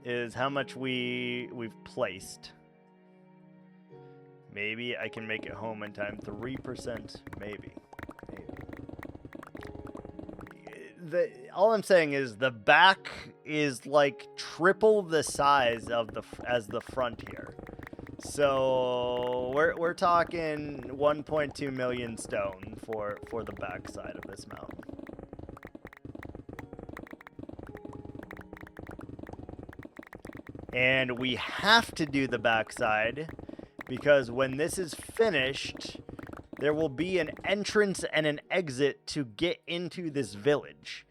Is how much we've placed. Maybe I can make it home in time. 3%, maybe. All I'm saying is the back is like triple the size of as the front here. So we're talking 1.2 million stone for the back side of this mountain. And we have to do the backside because when this is finished, there will be an entrance and an exit to get into this village.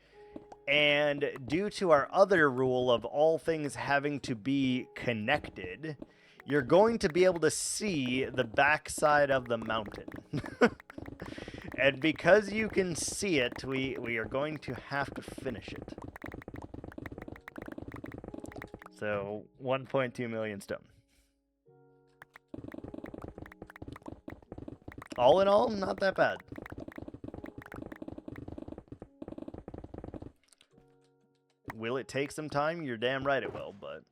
And due to our other rule of all things having to be connected, you're going to be able to see the backside of the mountain. And because you can see it, we are going to have to finish it. So 1.2 million stone. All in all, not that bad. Will it take some time? You're damn right it will, but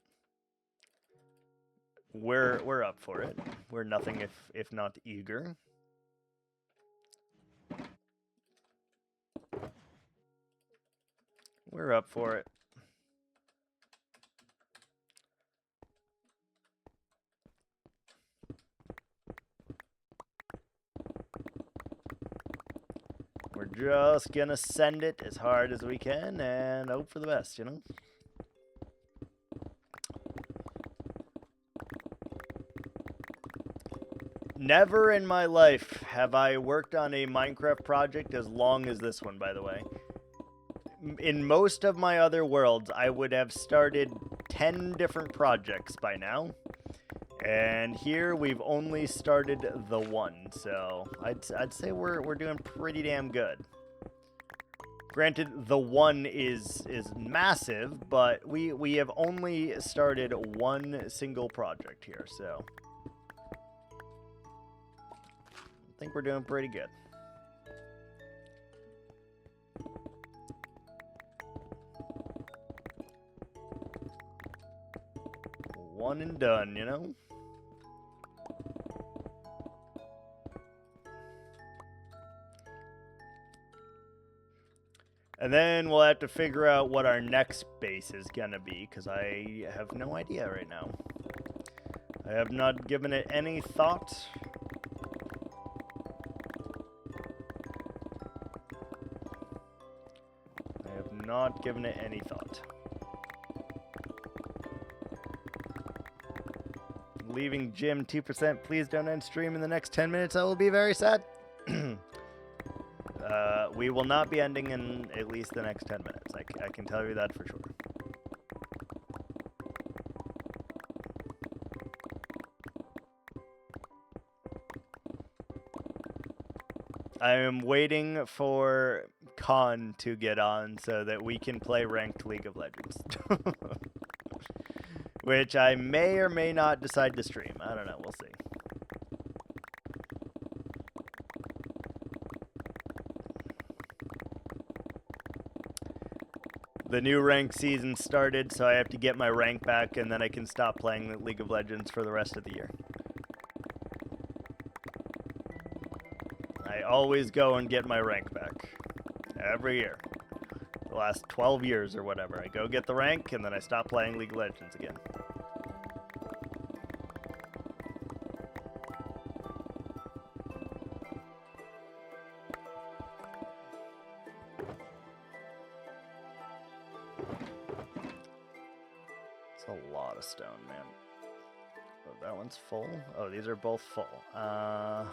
we're up for it. We're nothing if not eager. We're up for it. We're just gonna send it as hard as we can and hope for the best, you know? Never in my life have I worked on a Minecraft project as long as this one, by the way. In most of my other worlds, I would have started 10 different projects by now. And here we've only started the one, so I'd say we're doing pretty damn good. Granted, the one is massive, but we have only started one single project here, so I think we're doing pretty good. One and done, you know? And then we'll have to figure out what our next base is gonna be, because I have no idea right now. I have not given it any thought. I have not given it any thought. Leaving Jim 2%. Please don't end stream in the next 10 minutes. I will be very sad. We will not be ending in at least the next 10 minutes. I can tell you that for sure. I am waiting for Khan to get on so that we can play ranked League of Legends. Which I may or may not decide to stream. I don't know. We'll see. The new rank season started, so I have to get my rank back, and then I can stop playing the League of Legends for the rest of the year. I always go and get my rank back. Every year. The last 12 years or whatever. I go get the rank, and then I stop playing League of Legends again. A lot of stone, man. Oh, that one's full? Oh, these are both full. Huh.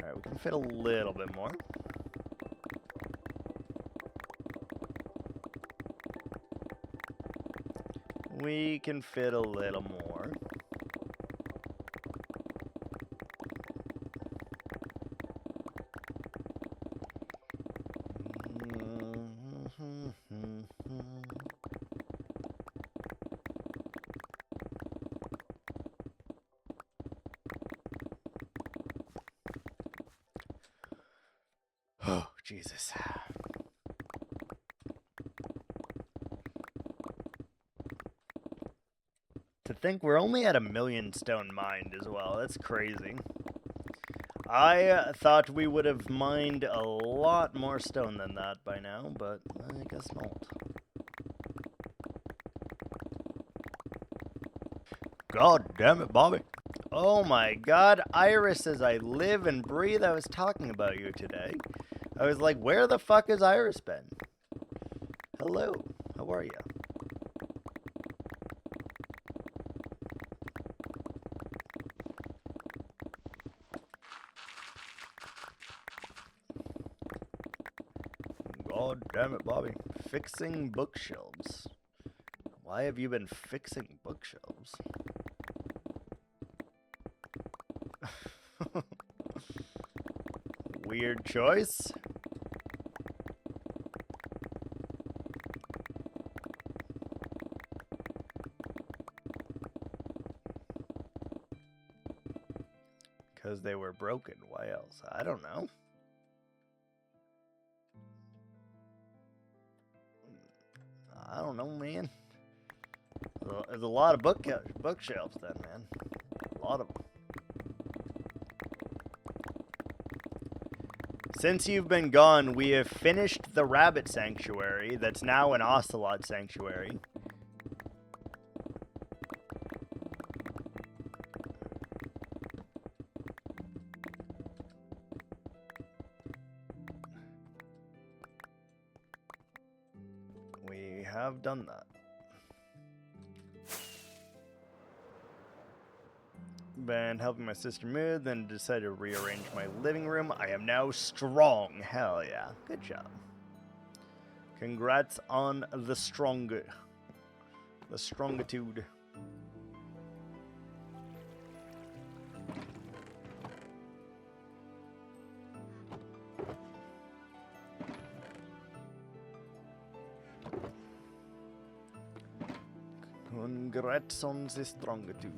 Alright, we can fit a little bit more. We can fit a little more. Oh, Jesus. To think we're only at 1,000,000 stone mined as well. That's crazy. I thought we would have mined a lot more stone than that by now, but I guess not. God damn it, Bobby. Oh my god, Iris says I live and breathe. I was talking about you today. I was like, where the fuck has Iris been? Hello, how are you? God damn it, Bobby. Fixing bookshelves. Why have you been fixing bookshelves? Weird choice. Because they were broken. Why else? I don't know. I don't know, man. There's a lot of bookshelves then, man. A lot of them. Since you've been gone, we have finished the rabbit sanctuary that's now an ocelot sanctuary. have done that. Been helping my sister move, then decided to rearrange my living room. I am now strong. Hell yeah. Good job. Congrats on the strongitude. Congrats on the strongitude.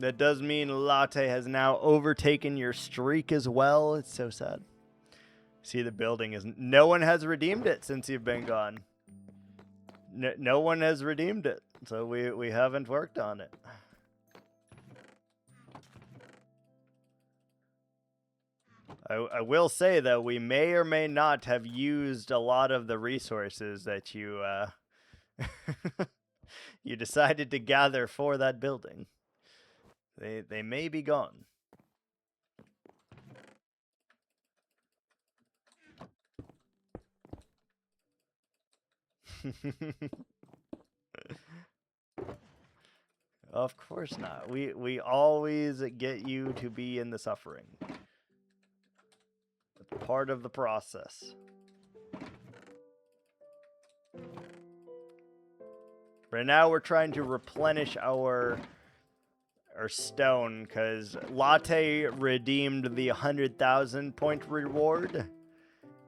That does mean Latte has now overtaken your streak as well. It's so sad. See, the building is... No one has redeemed it since you've been gone. No one has redeemed it. So we haven't worked on it. I will say, though, we may or may not have used a lot of the resources that you you decided to gather for that building. They may be gone. Of course not. We always get you to be in the suffering. It's part of the process. Right now we're trying to replenish our stone, because Latte redeemed the 100,000 point reward,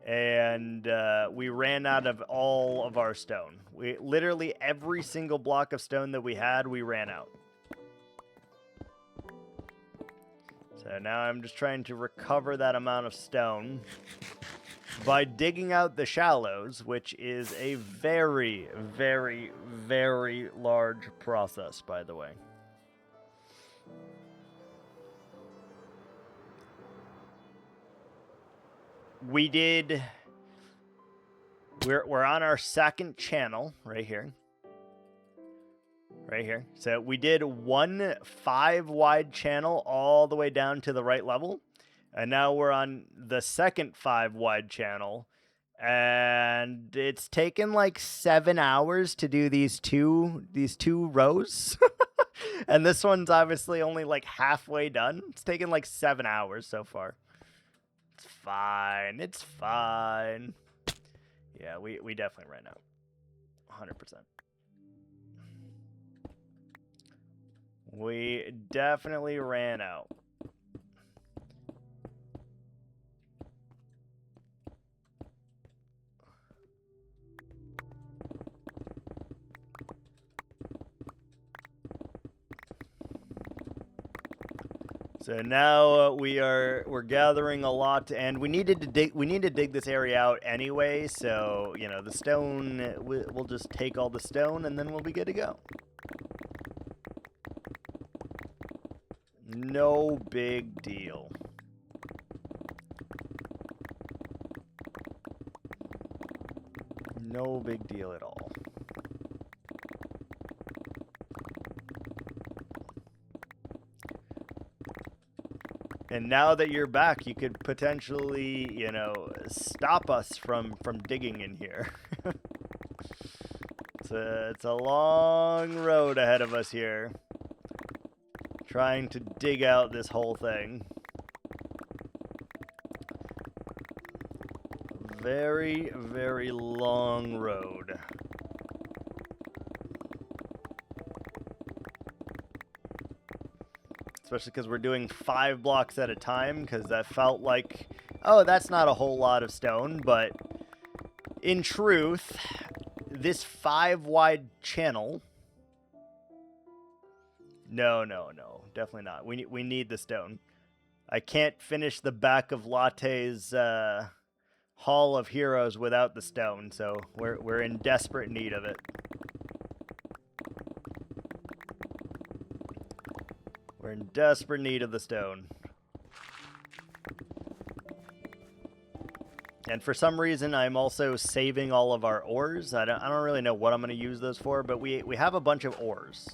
and we ran out of all of our stone. We literally every single block of stone that we had, we ran out. So now I'm just trying to recover that amount of stone by digging out the shallows, which is a very, very, very large process, by the way. We're on our second channel right here. Right here. So we did one 5-wide channel all the way down to the right level. And now we're on the second 5-wide channel. And it's taken like 7 hours to do these two rows. And this one's obviously only like halfway done. It's taken like 7 hours so far. It's fine. It's fine. Yeah, we definitely ran out. 100%. We definitely ran out. So now we're gathering a lot, and we need to dig this area out anyway. So you know the stone, we'll just take all the stone, and then we'll be good to go. No big deal. No big deal at all. And now that you're back, you could potentially, you know, stop us from digging in here. It's a long road ahead of us here. Trying to dig out this whole thing. Very, very long road. Especially because we're doing 5 blocks at a time, because that felt like, oh, that's not a whole lot of stone, but in truth, this 5-wide channel... No, definitely not. We need the stone. I can't finish the back of Latte's Hall of Heroes without the stone, so we're in desperate need of it. We're in desperate need of the stone. And for some reason, I'm also saving all of our ores. I don't really know what I'm going to use those for, but we have a bunch of ores.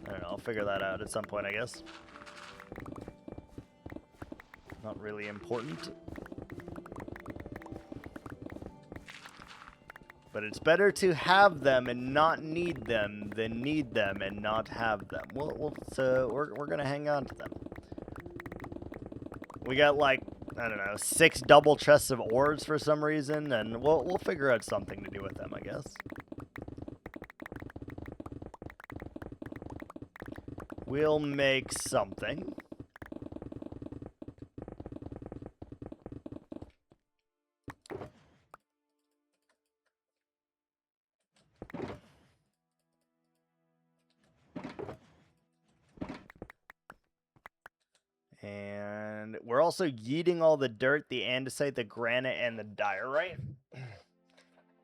I don't know, I'll figure that out at some point, I guess. Not really important. But it's better to have them and not need them than need them and not have them. So we're gonna hang on to them. We got like, I don't know, 6 double chests of ores for some reason, and we'll figure out something to do with them, I guess. We'll make something. And we're also yeeting all the dirt, the andesite, the granite, and the diorite.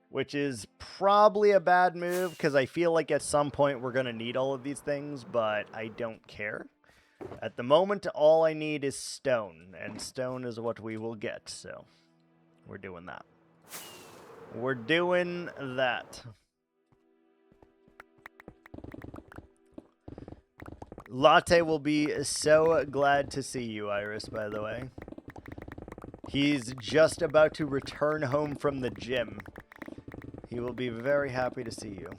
Which is probably a bad move, because I feel like at some point we're going to need all of these things, but I don't care. At the moment, all I need is stone, and stone is what we will get, so we're doing that. We're doing that. Latte will be so glad to see you, Iris, by the way. He's just about to return home from the gym. He will be very happy to see you.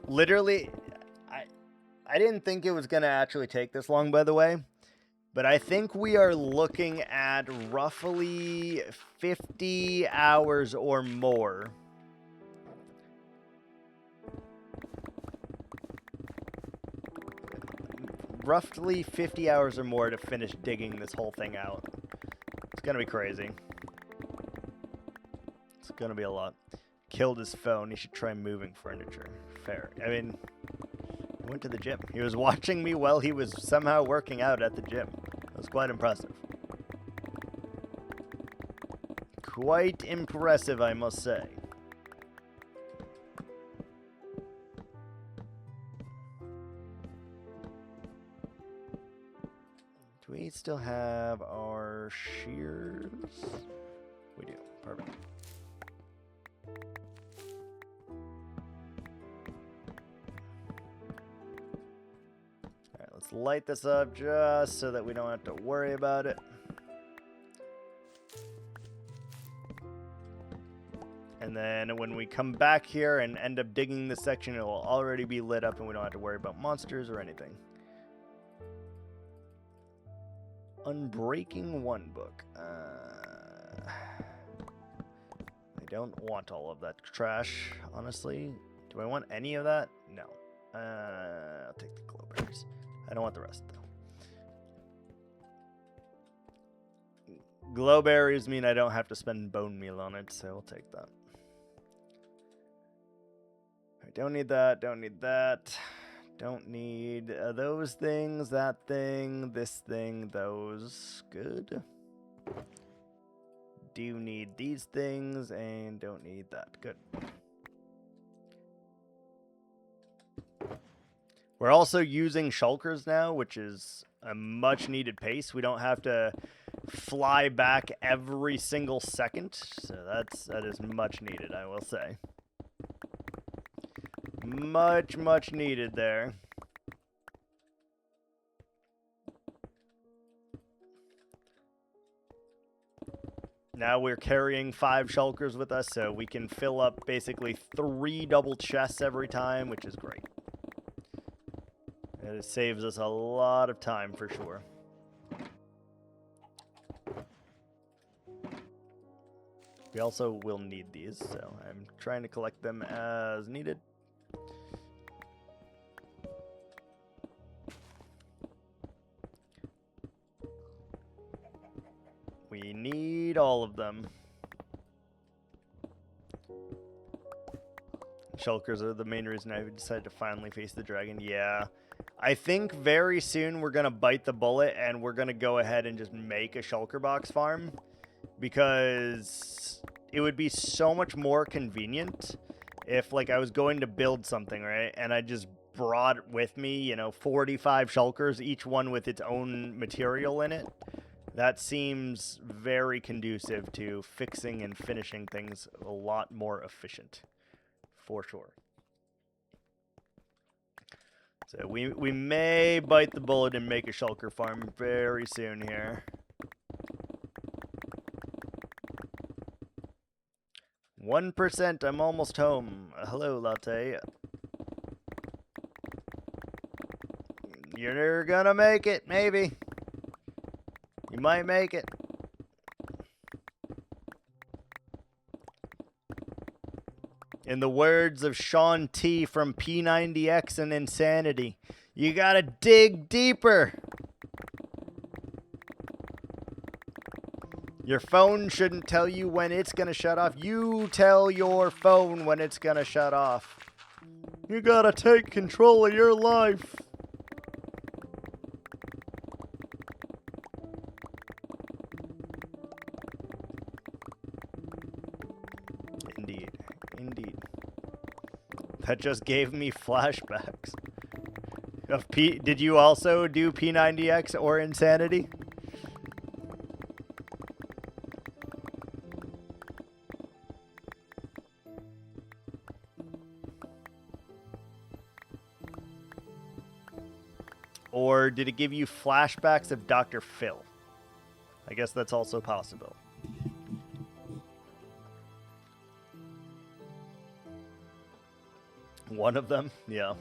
Literally, I didn't think it was going to actually take this long, by the way. But I think we are looking at roughly 50 hours or more. Roughly 50 hours or more to finish digging this whole thing out. It's going to be crazy. It's going to be a lot. Killed his phone. He should try moving furniture. Fair. I mean, he went to the gym. He was watching me while he was somehow working out at the gym. It was quite impressive. Quite impressive, I must say. Do we still have our shears? We do. Perfect. Alright, let's light this up just so that we don't have to worry about it. And then when we come back here and end up digging this section, it will already be lit up and we don't have to worry about monsters or anything. Unbreaking 1 book. I don't want all of that trash, honestly. Do I want any of that? No. I'll take the glowberries. I don't want the rest, though. Glowberries mean I don't have to spend bone meal on it, so I'll take that. I don't need that, don't need that. Don't need those things, that thing, this thing, those. Good. Do need these things and don't need that. Good. We're also using shulkers now, which is a much needed pace. We don't have to fly back every single second. So that is much needed, I will say. Much, much needed there. Now we're carrying 5 shulkers with us, so we can fill up basically 3 double chests every time, which is great. And it saves us a lot of time for sure. We also will need these, so I'm trying to collect them as needed. We need all of them. Shulkers are the main reason I decided to finally face the dragon. Yeah. I think very soon we're going to bite the bullet and we're going to go ahead and just make a shulker box farm. Because it would be so much more convenient if, like, I was going to build something, right? And I just brought with me, 45 shulkers, each one with its own material in it. That seems very conducive to fixing and finishing things a lot more efficient, for sure. So we may bite the bullet and make a shulker farm very soon here. 1%, I'm almost home. Hello, Latte. You're gonna make it, maybe. You might make it. In the words of Sean T from P90X and Insanity, you gotta dig deeper. Your phone shouldn't tell you when it's gonna shut off. You tell your phone when it's gonna shut off. You gotta take control of your life. Indeed. Indeed. That just gave me flashbacks. Of did you also do P90X or Insanity? Or did it give you flashbacks of Dr. Phil? I guess that's also possible. One of them? Yeah.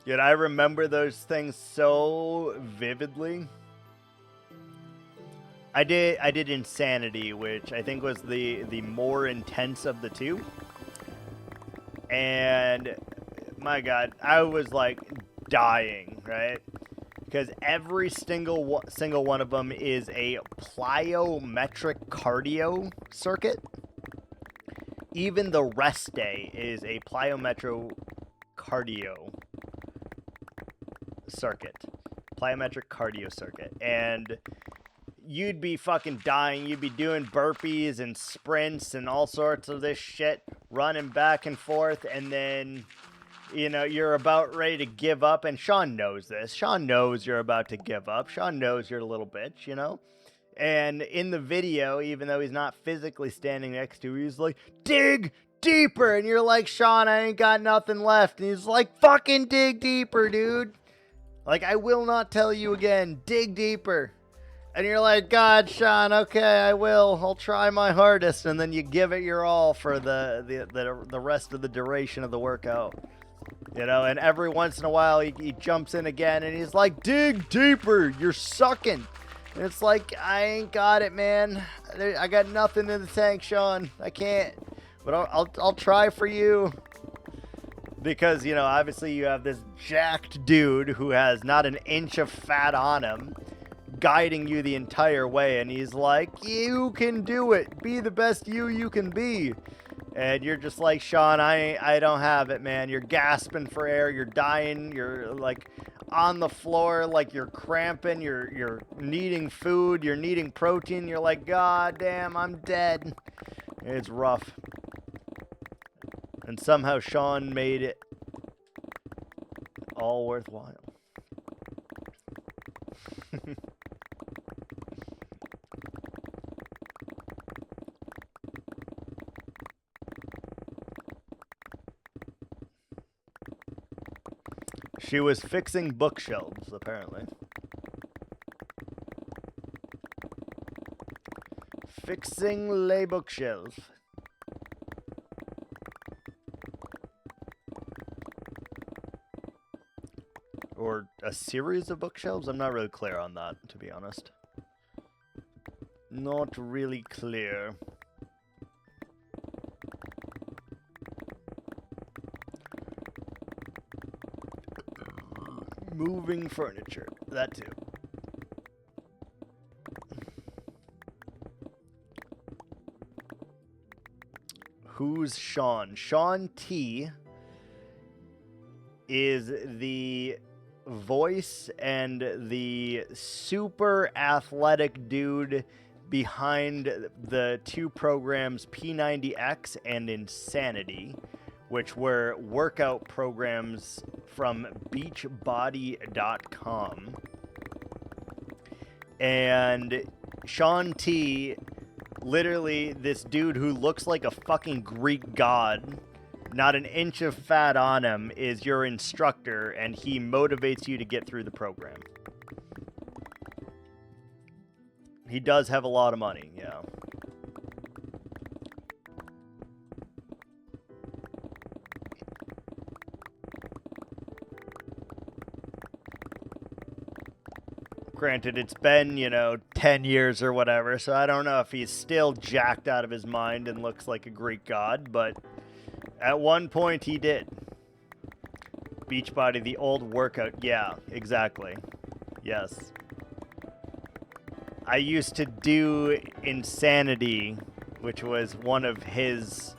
Yet I remember those things so vividly. I did Insanity, which I think was the more intense of the two. And my God, I was like dying, right? Because every single one of them is a plyometric cardio circuit. Even the rest day is a plyometric cardio circuit. Plyometric cardio circuit. And you'd be fucking dying. You'd be doing burpees and sprints and all sorts of this shit, running back and forth, and then, you know, you're about ready to give up. And Sean knows this. Sean knows you're about to give up. Sean knows you're a little bitch, you know? And in the video, even though he's not physically standing next to you, he's like, dig deeper. And you're like, Sean, I ain't got nothing left. And he's like, fucking dig deeper, dude. Like, I will not tell you again, dig deeper. And you're like, God, Sean, okay, I will. I'll try my hardest. And then you give it your all for the rest of the duration of the workout. You know, and every once in a while he jumps in again and he's like, dig deeper, you're sucking. And it's like, I ain't got it, man. I got nothing in the tank, Sean. I can't. But I'll try for you. Because, you know, obviously you have this jacked dude who has not an inch of fat on him, guiding you the entire way. And he's like, you can do it. Be the best you can be. And you're just like, Sean, I don't have it, man. You're gasping for air. You're dying. You're like on the floor, like you're cramping. You're needing food. You're needing protein. You're like, God damn, I'm dead. It's rough. And somehow Sean made it all worthwhile. She was fixing bookshelves, apparently. Fixing les bookshelves. Or a series of bookshelves? I'm not really clear on that, to be honest. Not really clear. Moving furniture. That too. Who's Sean? Sean T is the voice and the super athletic dude behind the two programs P90X and Insanity, which were workout programs from beachbody.com. And Sean T, literally this dude who looks like a fucking Greek god, not an inch of fat on him, is your instructor, and he motivates you to get through the program. He does have a lot of money, yeah. Granted, it's been, 10 years or whatever, so I don't know if he's still jacked out of his mind and looks like a Greek god, but at one point he did. Beachbody, the old workout. Yeah, exactly. Yes. I used to do Insanity, which was one of his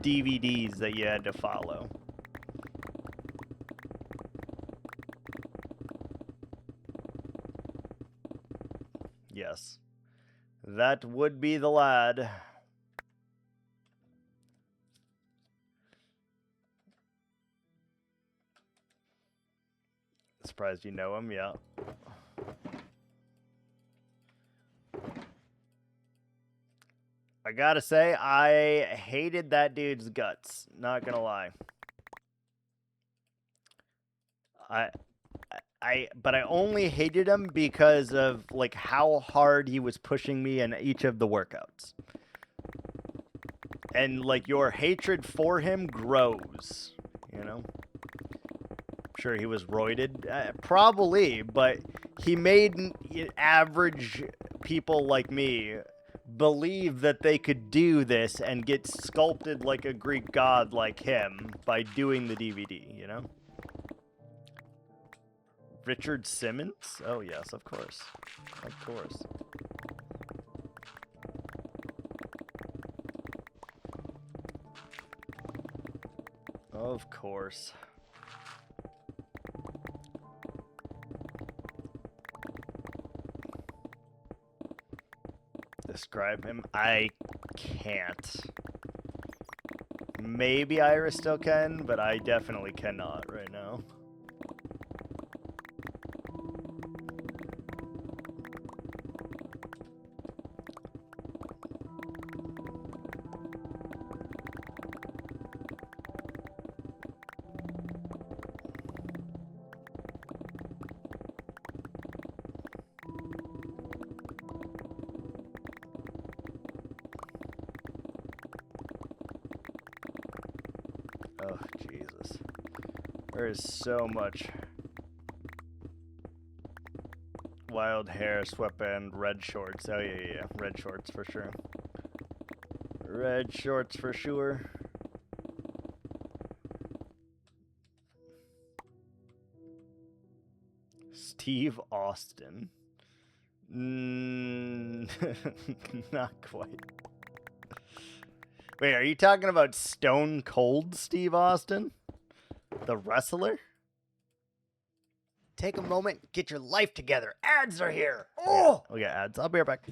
DVDs that you had to follow. Yes. That would be the lad. Surprised you know him, yeah. I gotta say, I hated that dude's guts. Not gonna lie. But I only hated him because of like how hard he was pushing me in each of the workouts. And like your hatred for him grows, Sure, he was roided, probably, but he made average people like me believe that they could do this and get sculpted like a Greek god like him by doing the DVD, Richard Simmons? Oh, yes, of course. Of course. Of course. Describe him? I can't. Maybe Iris still can, but I definitely cannot right now. Oh, Jesus. There is so much. Wild hair, sweatband, red shorts. Oh, yeah. Red shorts for sure. Red shorts for sure. Steve Austin. Not quite. Wait, are you talking about Stone Cold Steve Austin? The wrestler? Take a moment, get your life together. Ads are here. Oh! We got ads. I'll be right back.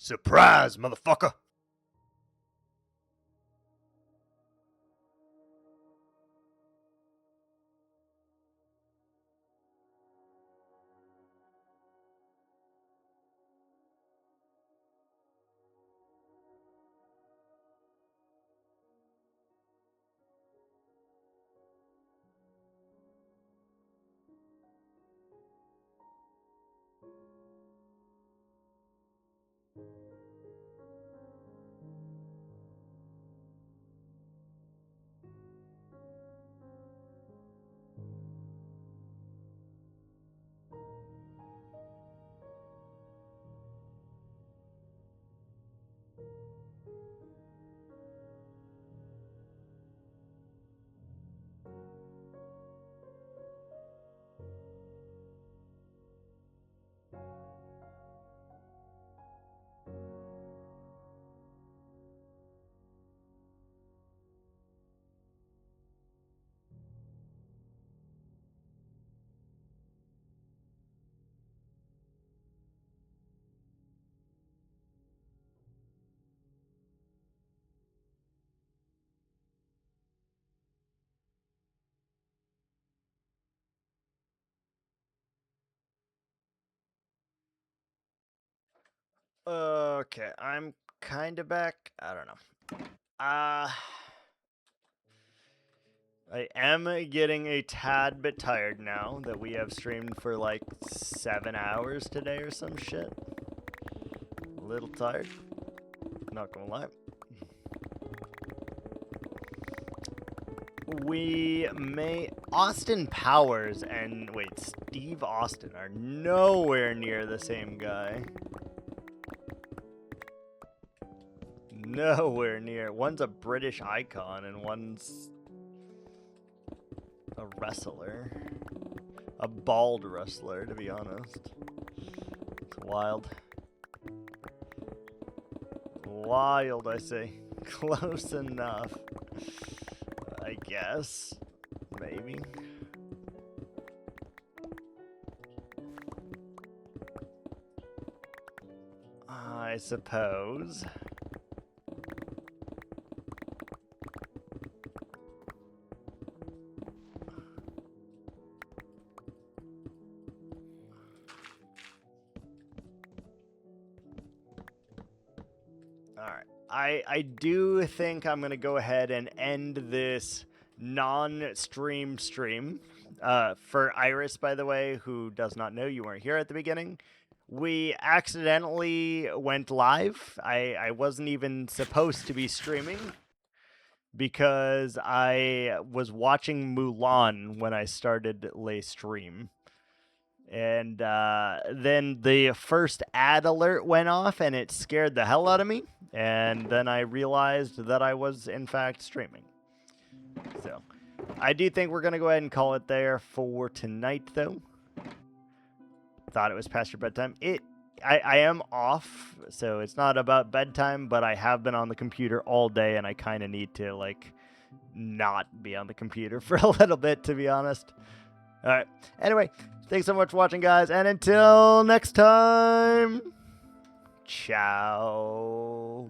Surprise, motherfucker! Okay, I'm kind of back. I don't know. I am getting a tad bit tired now that we have streamed for like 7 hours today or some shit. A little tired. Not gonna lie. Austin Powers and Steve Austin are nowhere near the same guy. Nowhere near. One's a British icon and one's a wrestler. A bald wrestler, to be honest. It's wild. Wild, I say. Close enough. I guess. Maybe. I suppose. Alright. I do think I'm going to go ahead and end this non-stream stream. For Iris, by the way, who does not know, you weren't here at the beginning. We accidentally went live. I wasn't even supposed to be streaming because I was watching Mulan when I started lay stream. And then the first ad alert went off and it scared the hell out of me. And then I realized that I was, in fact, streaming. So, I do think we're going to go ahead and call it there for tonight, though. Thought it was past your bedtime. I am off, so it's not about bedtime, but I have been on the computer all day, and I kind of need to, like, not be on the computer for a little bit, to be honest. All right. Anyway, thanks so much for watching, guys, and until next time, ciao.